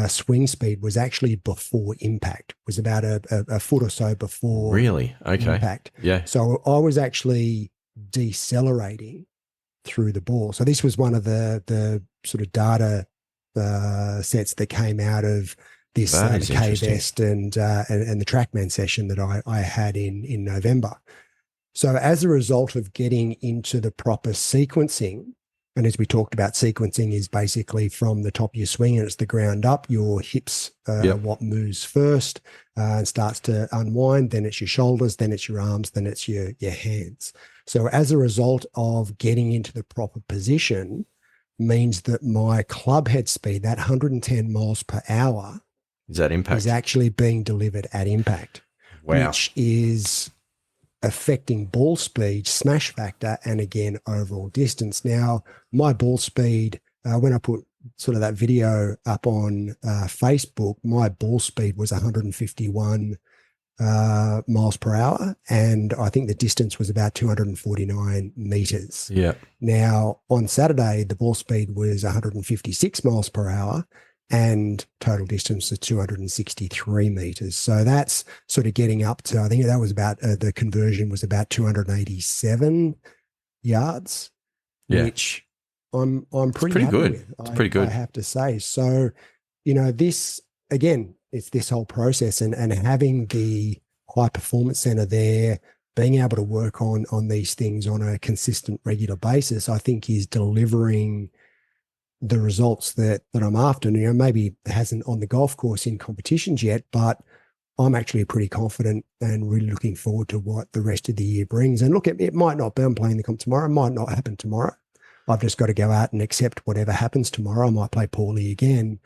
Swing speed was actually before impact, was about a foot or so before impact. Yeah. So I was actually decelerating through the ball. So this was one of the sort of data sets that came out of this K-Vest and the TrackMan session that I had in November. So as a result of getting into the proper sequencing, and as we talked about, sequencing is basically from the top of your swing and it's the ground up, your hips what moves first and starts to unwind, then it's your shoulders, then it's your arms, then it's your hands. So as a result of getting into the proper position means that my club head speed, that 110 miles per hour, is actually being delivered at impact. Wow. Which is affecting ball speed, smash factor, and again, overall distance. Now, my ball speed, when I put sort of that video up on Facebook, my ball speed was 151 miles per hour, and I think the distance was about 249 meters. Yeah. Now, on Saturday, the ball speed was 156 miles per hour, and total distance is 263 meters. So that's sort of getting up to, I think that was about, the conversion was about 287 yards, which I'm pretty happy good. with. It's pretty good, I have to say. So, this, again, it's this whole process and having the high performance center there, being able to work on these things on a consistent, regular basis, I think is delivering the results that I'm after. Maybe it hasn't on the golf course in competitions yet, but I'm actually pretty confident and really looking forward to what the rest of the year brings. And look, it might not be, I'm playing the comp tomorrow, it might not happen tomorrow. I've just got to go out and accept whatever happens tomorrow. I might play poorly again,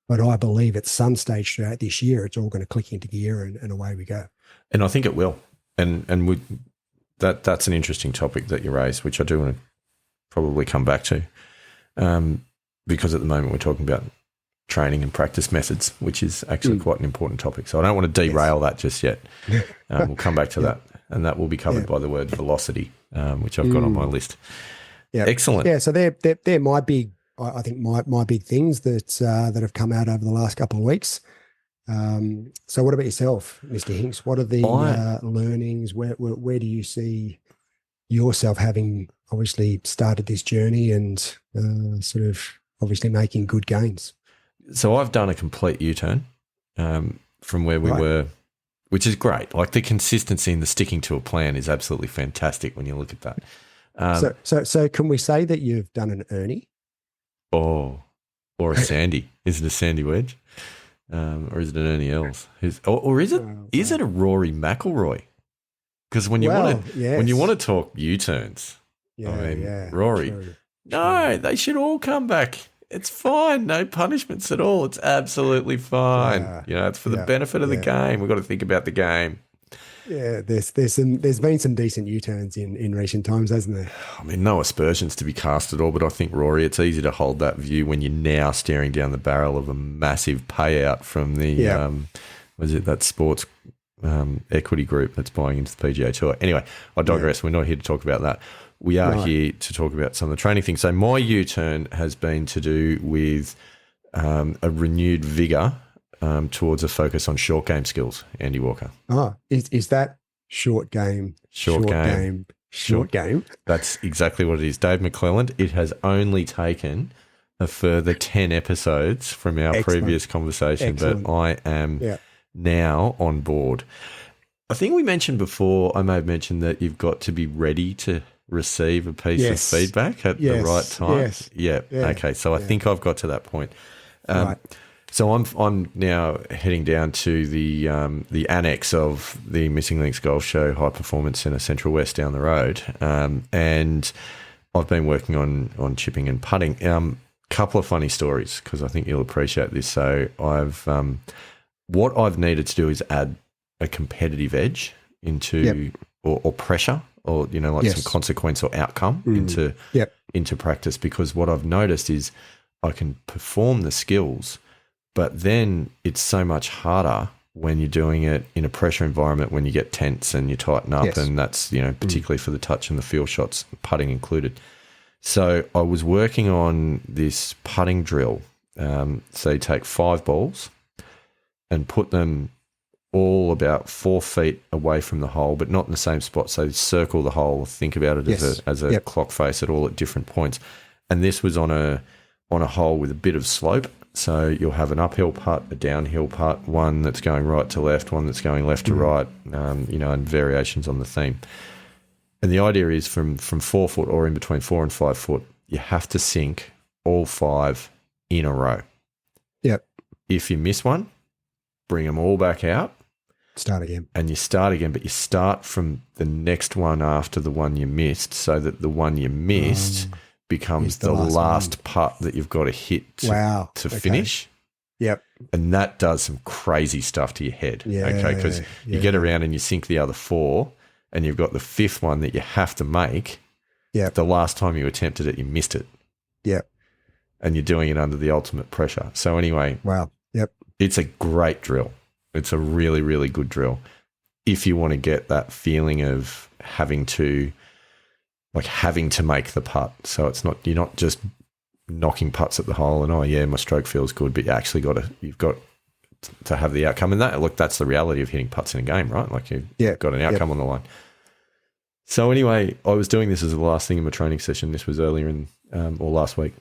but I believe at some stage throughout this year, it's all going to click into gear and away we go. And I think it will. And that's an interesting topic that you raised, which I do want to probably come back to. Because at the moment we're talking about training and practice methods, which is actually quite an important topic. So I don't want to derail that just yet. We'll come back to that, and that will be covered by the word velocity, which I've got on my list. Yeah, excellent. Yeah, so they're my big, I think my big things that have come out over the last couple of weeks. So what about yourself, Mr. Hinks? What are the learnings? Where do you see yourself having obviously started this journey and sort of obviously making good gains? So I've done a complete U-turn from where we were which is great. Like the consistency and the sticking to a plan is absolutely fantastic when you look at that. So can we say that you've done an Ernie? Or a Sandy. Is it a Sandy Wedge? Or is it an Ernie Els? Or is it a Rory McIlroy? Because when you want to talk U-turns, Rory, no, they should all come back. It's fine. No punishments at all. It's absolutely fine. It's for the benefit of the game. We've got to think about the game. Yeah, there's been some decent U-turns in recent times, hasn't there? I mean, no aspersions to be cast at all, but I think, Rory, it's easy to hold that view when you're now staring down the barrel of a massive payout from the that sports equity group that's buying into the PGA Tour. Anyway, I digress. We're not here to talk about that. We are here to talk about some of the training things. So my U-turn has been to do with a renewed vigour towards a focus on short game skills, Andy Walker. Oh, is that short game? Short game. That's exactly what it is. Dave McClelland, it has only taken a further 10 episodes from our previous conversation, but I am now on board. I think we mentioned before, I may have mentioned that you've got to be ready to receive a piece of feedback at the right time. Yes. Yeah. Okay. So I think I've got to that point. Right. So I'm now heading down to the annex of the Missing Links Golf Show High Performance Centre Central West down the road, and I've been working on chipping and putting. Couple of funny stories because I think you'll appreciate this. So what I've needed to do is add a competitive edge into or pressure or some consequence or outcome into practice, because what I've noticed is I can perform the skills, but then it's so much harder when you're doing it in a pressure environment, when you get tense and you tighten up, and that's, particularly for the touch and the feel shots, putting included. So I was working on this putting drill. So you take 5 balls and put them all about 4 feet away from the hole, but not in the same spot. So circle the hole, think about it as a clock face at different points. And this was on a hole with a bit of slope. So you'll have an uphill putt, a downhill putt, one that's going right to left, one that's going left to right, and variations on the theme. And the idea is from 4 foot or in between 4 and 5 foot, you have to sink all 5 in a row. Yep. If you miss one, bring them all back out. Start again. And you start again, but you start from the next one after the one you missed, so that the one you missed becomes the last putt that you've got to hit to finish. Yep. And that does some crazy stuff to your head. Yeah. Okay. Because you get around and you sink the other 4 and you've got the 5th one that you have to make. Yeah. The last time you attempted it, you missed it. Yep. And you're doing it under the ultimate pressure. So anyway. Wow. Yep. It's a great drill. It's a really, really good drill. If you want to get that feeling of having to make the putt. So you're not just knocking putts at the hole and, my stroke feels good, but you've got to have the outcome. And that's the reality of hitting putts in a game, right? Like you've got an outcome on the line. So anyway, I was doing this as the last thing in my training session. This was earlier or last week.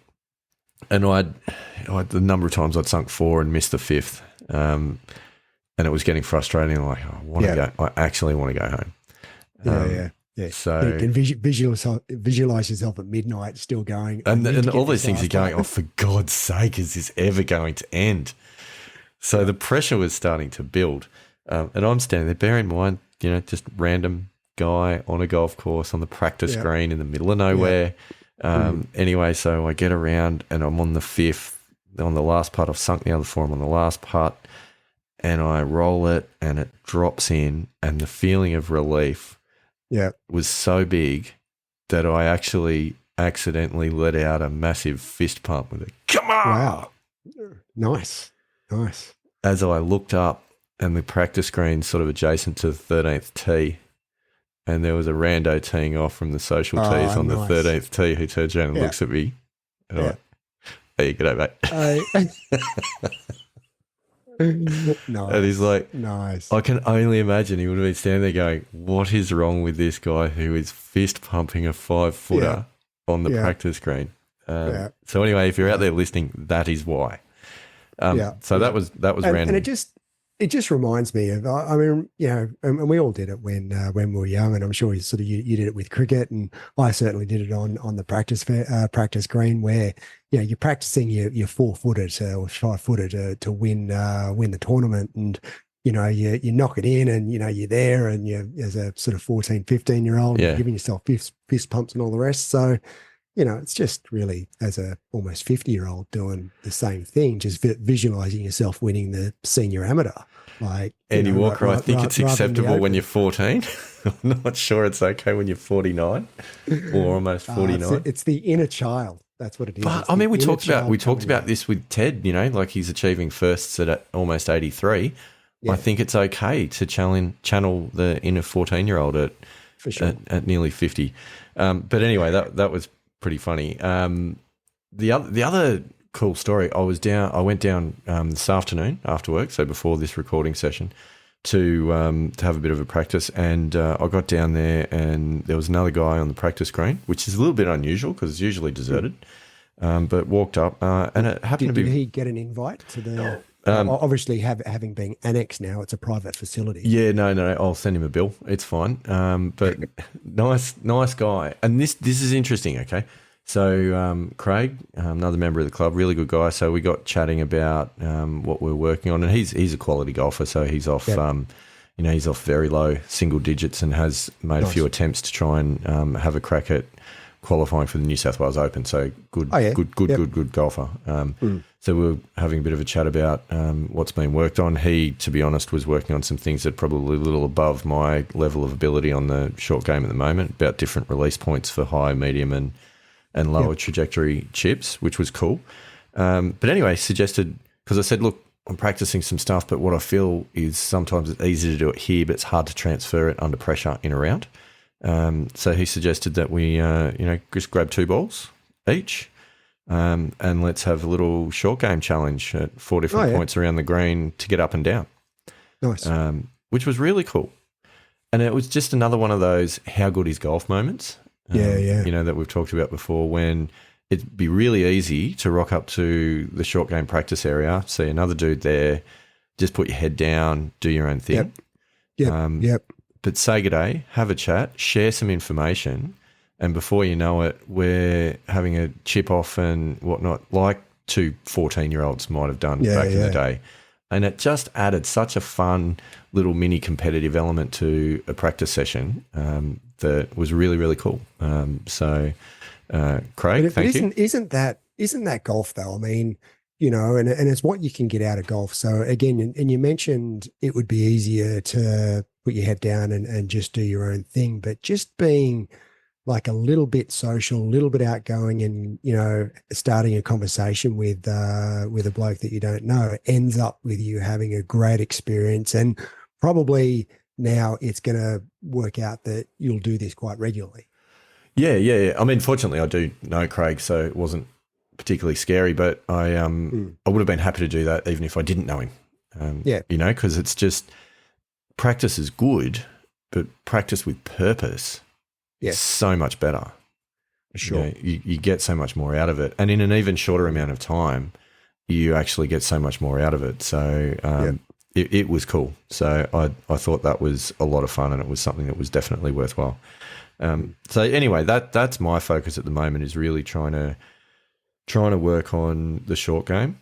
And I had the number of times I'd sunk 4 and missed the 5th. And it was getting frustrating. I'm like, I actually want to go home. Yeah. So you can visualize yourself at midnight still going. And all these things are going, for God's sake, is this ever going to end? So the pressure was starting to build. And I'm standing there, bear in mind, just random guy on a golf course on the practice green in the middle of nowhere. Anyway, so I get around and I'm on the 5th. On the last putt, I've sunk the other 4. I'm on the last putt and I roll it and it drops in, and the feeling of relief was so big that I actually accidentally let out a massive fist pump with it. Come on! Wow. Nice. As I looked up, and the practice green's sort of adjacent to the 13th tee, and there was a rando teeing off from the social tees on the 13th tee who turns around and looks at me. And I'm like, hey, g'day, mate. Nice. And he's like, nice. I can only imagine he would have been standing there going, what is wrong with this guy who is fist pumping a 5-footer on the practice green? So anyway, if you're out there listening, that is why. So that was random. And it just it just reminds me of, I mean, and we all did it when we were young, and I'm sure you did it with cricket, and I certainly did it on the practice green where you're practicing your 4-footer or 5-footer to win the tournament, and you knock it in, and you're there, and you as a sort of 14, 15-year-old, Yeah. you're giving yourself fist pumps and all the rest. So it's just really as a almost 50-year-old doing the same thing, just visualizing yourself winning the senior amateur. Like Andy Walker, I think it's acceptable when you're 14. I'm not sure it's okay when you're 49 or almost 49. It's the inner child. That's what it is. But I mean, we talked about this with Ted. Like he's achieving firsts at almost 83. Yeah. I think it's okay to channel the inner 14-year-old for sure at nearly 50. But anyway, that was pretty funny. The other cool story. I went down this afternoon after work, so before this recording session, to have a bit of a practice, and I got down there, and there was another guy on the practice green, which is a little bit unusual because it's usually deserted. But walked up, and it happened to be. Did he get an invite to the? Obviously, having been annexed now, it's a private facility. Yeah, no, I'll send him a bill. It's fine. But nice guy. And this is interesting. Okay, so Craig, another member of the club, really good guy. So we got chatting about what we're working on, and he's a quality golfer. So he's off, he's off very low single digits, and has made a few attempts to try and have a crack at qualifying for the New South Wales Open. So good golfer. So we were having a bit of a chat about what's been worked on. He, to be honest, was working on some things that are probably a little above my level of ability on the short game at the moment, about different release points for high, medium and lower trajectory chips, which was cool. But anyway, suggested, because I said, look, I'm practicing some stuff, but what I feel is sometimes it's easy to do it here, but it's hard to transfer it under pressure in a round. So he suggested that we, just grab 2 balls each, and let's have a little short game challenge at 4 different points around the green to get up and down. Nice. Which was really cool. And it was just another one of those how good is golf moments. That we've talked about before, when it'd be really easy to rock up to the short game practice area, see another dude there, just put your head down, do your own thing. Yep. But say good day, have a chat, share some information, and before you know it, we're having a chip off and whatnot, like 2 14-year-olds might have done back in the day. And it just added such a fun little mini competitive element to a practice session that was really, really cool. Craig, thank you. Isn't that golf though? I mean, and it's what you can get out of golf. So again, and you mentioned it would be easier to put your head down and just do your own thing, but just being like a little bit social, a little bit outgoing, and starting a conversation with a bloke that you don't know ends up with you having a great experience, and probably now it's going to work out that you'll do this quite regularly. Yeah. I mean, fortunately, I do know Craig, so it wasn't particularly scary, but I would have been happy to do that even if I didn't know him. Because it's just, practice is good, but practice with purpose is so much better. Sure. You get so much more out of it. And in an even shorter amount of time, you actually get so much more out of it. So it was cool. So I thought that was a lot of fun, and it was something that was definitely worthwhile. So anyway, that's my focus at the moment, is really trying to work on the short game,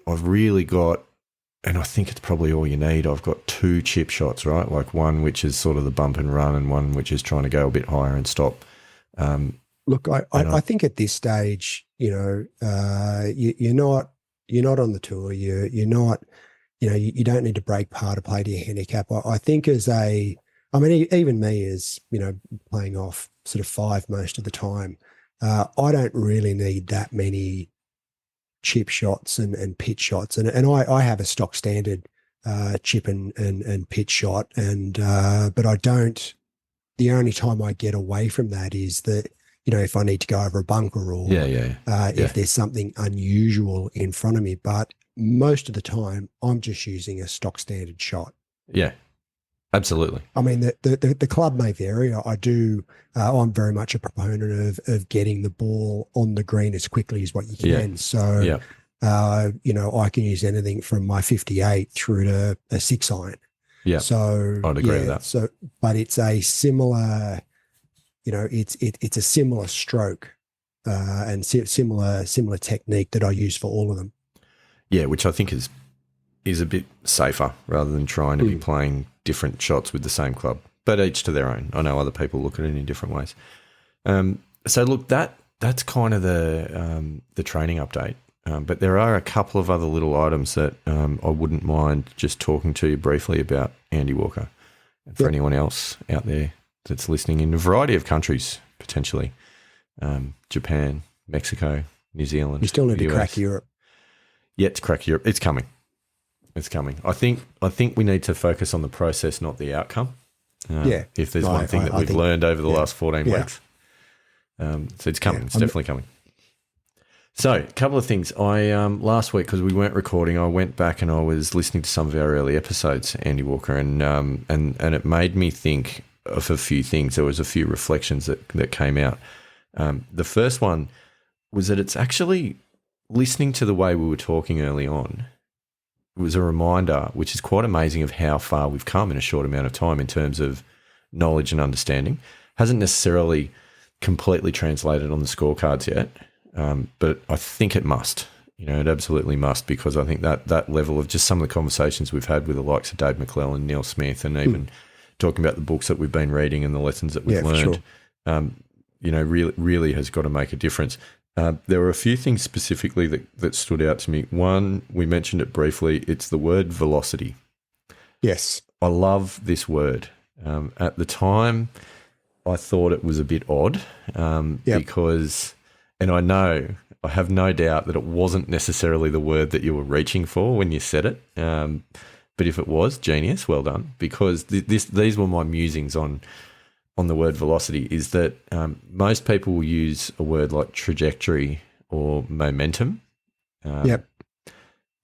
I've really got, and I think it's probably all you need, I've got 2 chip shots, right? Like one which is sort of the bump and run, and one which is trying to go a bit higher and stop. Look, I think at this stage, you're not on the tour. You're not, you don't need to break par to play to your handicap. I think even me as, playing off sort of 5 most of the time, I don't really need that many chip shots and pitch shots. And I have a stock standard chip and pitch shot. But I don't, the only time I get away from that is that, if I need to go over a bunker or if there's something unusual in front of me. But most of the time, I'm just using a stock standard shot. Yeah. Absolutely. I mean, the club may vary. I'm very much a proponent of getting the ball on the green as quickly as what you can. So I can use anything from my 58 through to a 6 iron. Yeah, So I'd agree with that. So, but it's a similar, it's a similar stroke, and similar technique that I use for all of them. Yeah, which I think is a bit safer rather than trying to be playing different shots with the same club. But each to their own. I know other people look at it in different ways. So look, that's kind of the training update. But there are a couple of other little items that I wouldn't mind just talking to you briefly about, Andy Walker, and for anyone else out there that's listening in a variety of countries, potentially. Japan, Mexico, New Zealand. You still need to US. crack Europe. Yet to crack Europe. It's coming. It's coming. I think we need to focus on the process, not the outcome. If there's one thing that we've learned over the last 14 weeks. So it's coming. It's definitely coming. So, a couple of things. I last week, because we weren't recording, I went back and I was listening to some of our early episodes, Andy Walker, and it made me think of a few things. There was a few reflections that came out. The first one was that it's actually listening to the way we were talking early on. It was a reminder, which is quite amazing, of how far we've come in a short amount of time in terms of knowledge and understanding. Hasn't necessarily completely translated on the scorecards yet. But I think it must, it absolutely must, because I think that level of just some of the conversations we've had with the likes of Dave McClellan, Neil Smith, and even talking about the books that we've been reading and the lessons that we've learned, really has got to make a difference. There were a few things specifically that stood out to me. One, we mentioned it briefly, it's the word velocity. Yes. I love this word. At the time, I thought it was a bit odd because... And I have no doubt that it wasn't necessarily the word that you were reaching for when you said it. But if it was, genius, well done. Because these were my musings on the word velocity, is that most people will use a word like trajectory or momentum. They're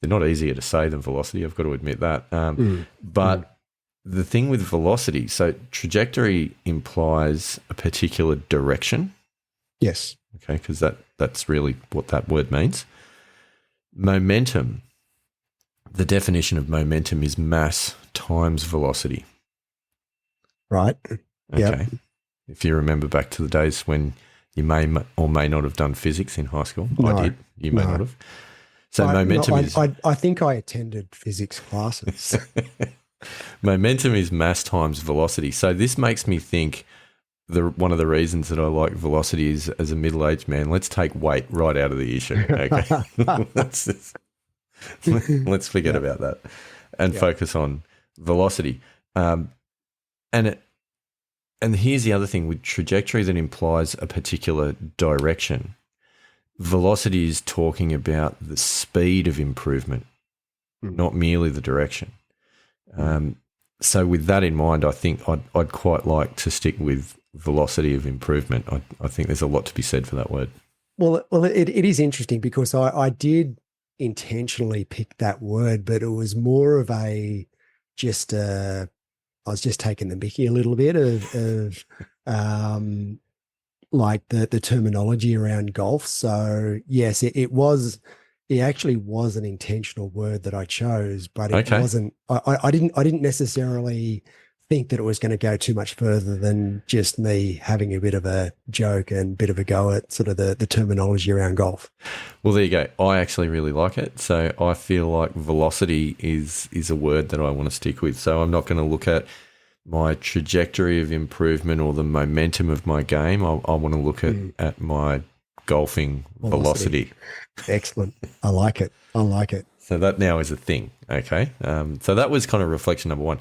not easier to say than velocity, I've got to admit that. But the thing with velocity, so trajectory implies a particular direction. Yes. Okay, because that's really what that word means. Momentum, the definition of momentum is mass times velocity. Right. Okay. If you remember back to the days when you may or may not have done physics in high school. No, I did. You may not have. So momentum is... I think I attended physics classes. Momentum is mass times velocity. So this makes me think... one of the reasons that I like velocity is, as a middle-aged man, let's take weight right out of the issue. Okay, let's forget about that and focus on velocity. And here's the other thing with trajectory that implies a particular direction. Velocity is talking about the speed of improvement, not merely the direction. So with that in mind, I think I'd quite like to stick with velocity of improvement. I think there's a lot to be said for that word. Well, it is interesting because I did intentionally pick that word, but it was more of I was just taking the mickey a little bit of like the terminology around golf. So yes, it actually was an intentional word that I chose, but it wasn't. I didn't necessarily think that it was going to go too much further than just me having a bit of a joke and bit of a go at sort of the terminology around golf. Well, there you go. I actually really like it. So I feel like velocity is a word that I want to stick with. So I'm not going to look at my trajectory of improvement or the momentum of my game. I want to look at my golfing velocity. Excellent. I like it. So that now is a thing. Okay. So that was kind of reflection number one.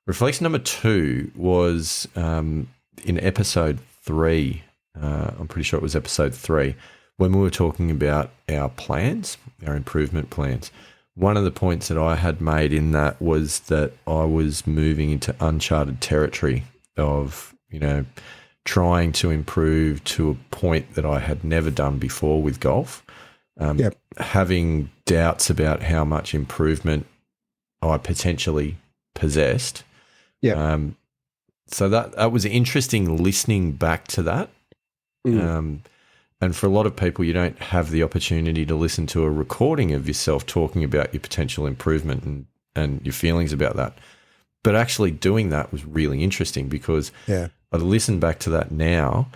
Reflection number two was in episode 3. I'm pretty sure it was episode 3 when we were talking about our plans, our improvement plans. One of the points that I had made in that was that I was moving into uncharted territory of, trying to improve to a point that I had never done before with golf. Having doubts about how much improvement I potentially possessed. So that was interesting listening back to that. And for a lot of people, you don't have the opportunity to listen to a recording of yourself talking about your potential improvement and your feelings about that. But actually doing that was really interesting because I listen back to that now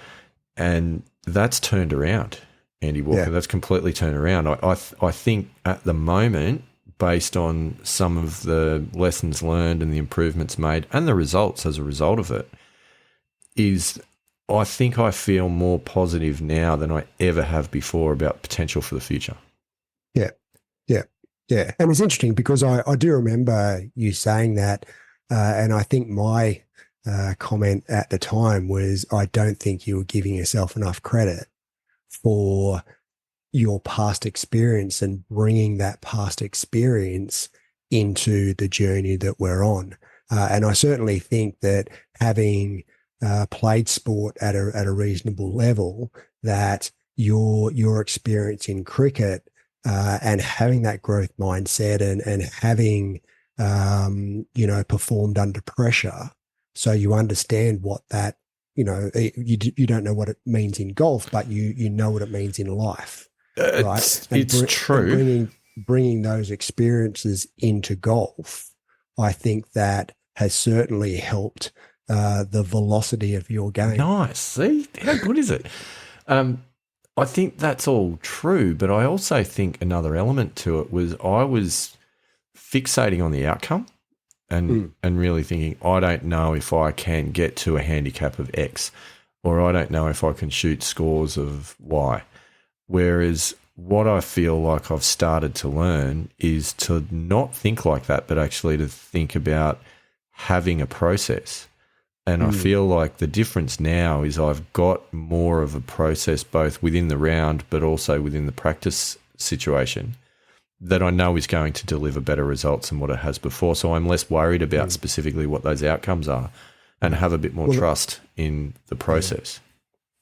and that's turned around, Andy Walker. Yeah. That's completely turned around. I think at the moment, based on some of the lessons learned and the improvements made and the results as a result of it, is I think I feel more positive now than I ever have before about potential for the future. Yeah. And it's interesting because I do remember you saying that, and I think my comment at the time was I don't think you were giving yourself enough credit for your past experience and bringing that past experience into the journey that we're on. And I certainly think that having played sport at a reasonable level, that your experience in cricket and having that growth mindset and having performed under pressure, so you understand what that you don't know what it means in golf, but you know what it means in life, right? It's true. And bringing those experiences into golf, I think that has certainly helped the velocity of your game. Nice. See, how good is it? I think that's all true, but I also think another element to it was I was fixating on the outcome and really thinking, I don't know if I can get to a handicap of X, or I don't know if I can shoot scores of Y. Whereas what I feel like I've started to learn is to not think like that, but actually to think about having a process. And I feel like the difference now is I've got more of a process both within the round but also within the practice situation that I know is going to deliver better results than what it has before. So I'm less worried about specifically what those outcomes are and have a bit more trust in the process.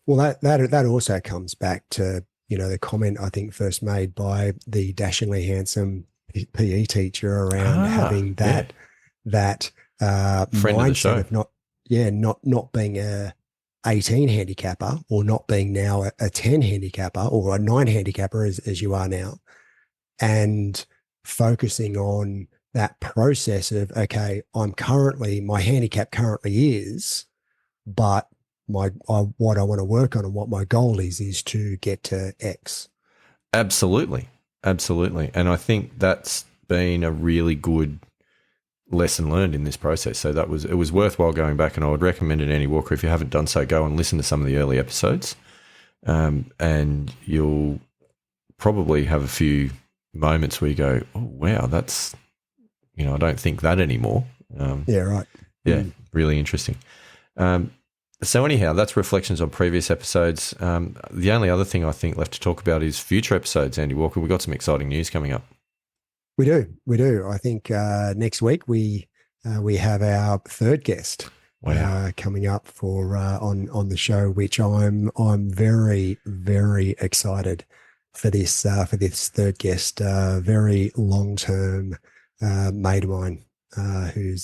Well, that also comes back to, the comment I think first made by the dashingly handsome PE teacher around having that friend mindset of the show. Not being a 18 handicapper or not being now a 10 handicapper or a 9 handicapper as you are now, and focusing on that process of, okay, my handicap currently is, but what I want to work on and what my goal is to get to X. Absolutely. And I think that's been a really good lesson learned in this process. So it was worthwhile going back, and I would recommend it, Andy Walker. If you haven't done so, go and listen to some of the early episodes, and you'll probably have a few moments where you go, oh wow, that's I don't think that anymore. Really interesting. So anyhow, that's reflections on previous episodes. The only other thing I think left to talk about is future episodes, Andy Walker. We've got some exciting news coming up. We do. I think next week we have our third guest coming up for on the show, which I'm very, very excited for this third guest. Very long term mate of mine who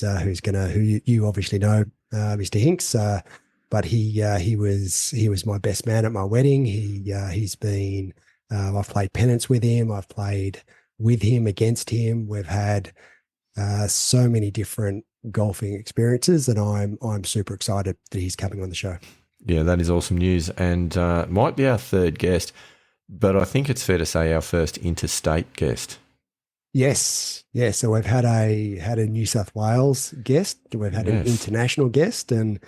you obviously know, Mr. Hinks. But he was my best man at my wedding. He's been I've played penance with him. I've played with him, against him. We've had so many different golfing experiences, and I'm super excited that he's coming on the show. Yeah, that is awesome news, and might be our third guest, but I think it's fair to say our first interstate guest. Yes. So we've had a New South Wales guest, we've had an international guest, and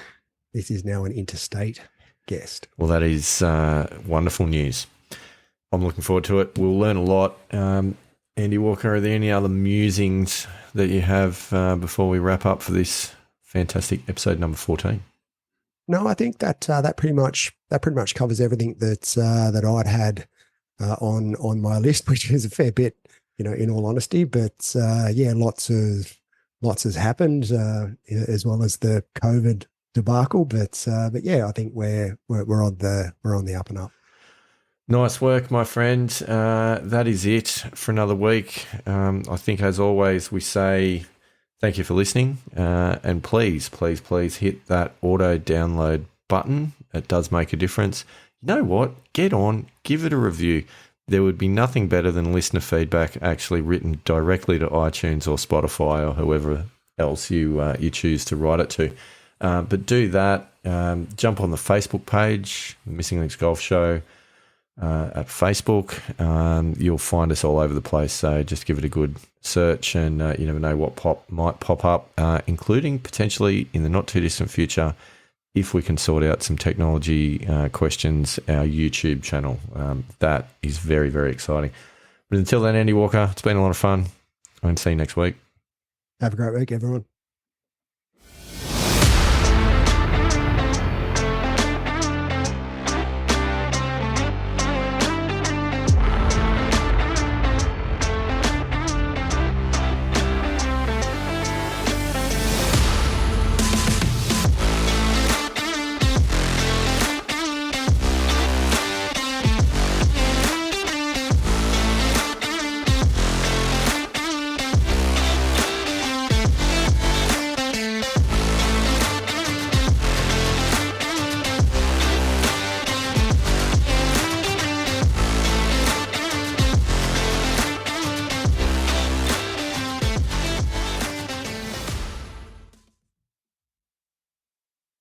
this is now an interstate guest. Well, that is wonderful news. I'm looking forward to it. We'll learn a lot. Andy Walker, are there any other musings that you have before we wrap up for this fantastic episode number 14? No, I think that pretty much covers everything that I'd had on my list, which is a fair bit, in all honesty. But lots has happened as well as the COVID debacle. But I think we're on the up and up. Nice work, my friend. That is it for another week. I think, as always, we say thank you for listening. And please hit that auto download button. It does make a difference. you know what? Get on, give it a review. There would be nothing better than listener feedback actually written directly to iTunes or Spotify or whoever else you choose to write it to. But do that. Jump on the Facebook page, Missing Links Golf Show at Facebook. You'll find us all over the place. So just give it a good search, and you never know what might pop up, including potentially in the not too distant future, if we can sort out some technology questions, our YouTube channel. That is very, very exciting. But until then, Andy Walker, it's been a lot of fun. And see you next week. Have a great week, everyone.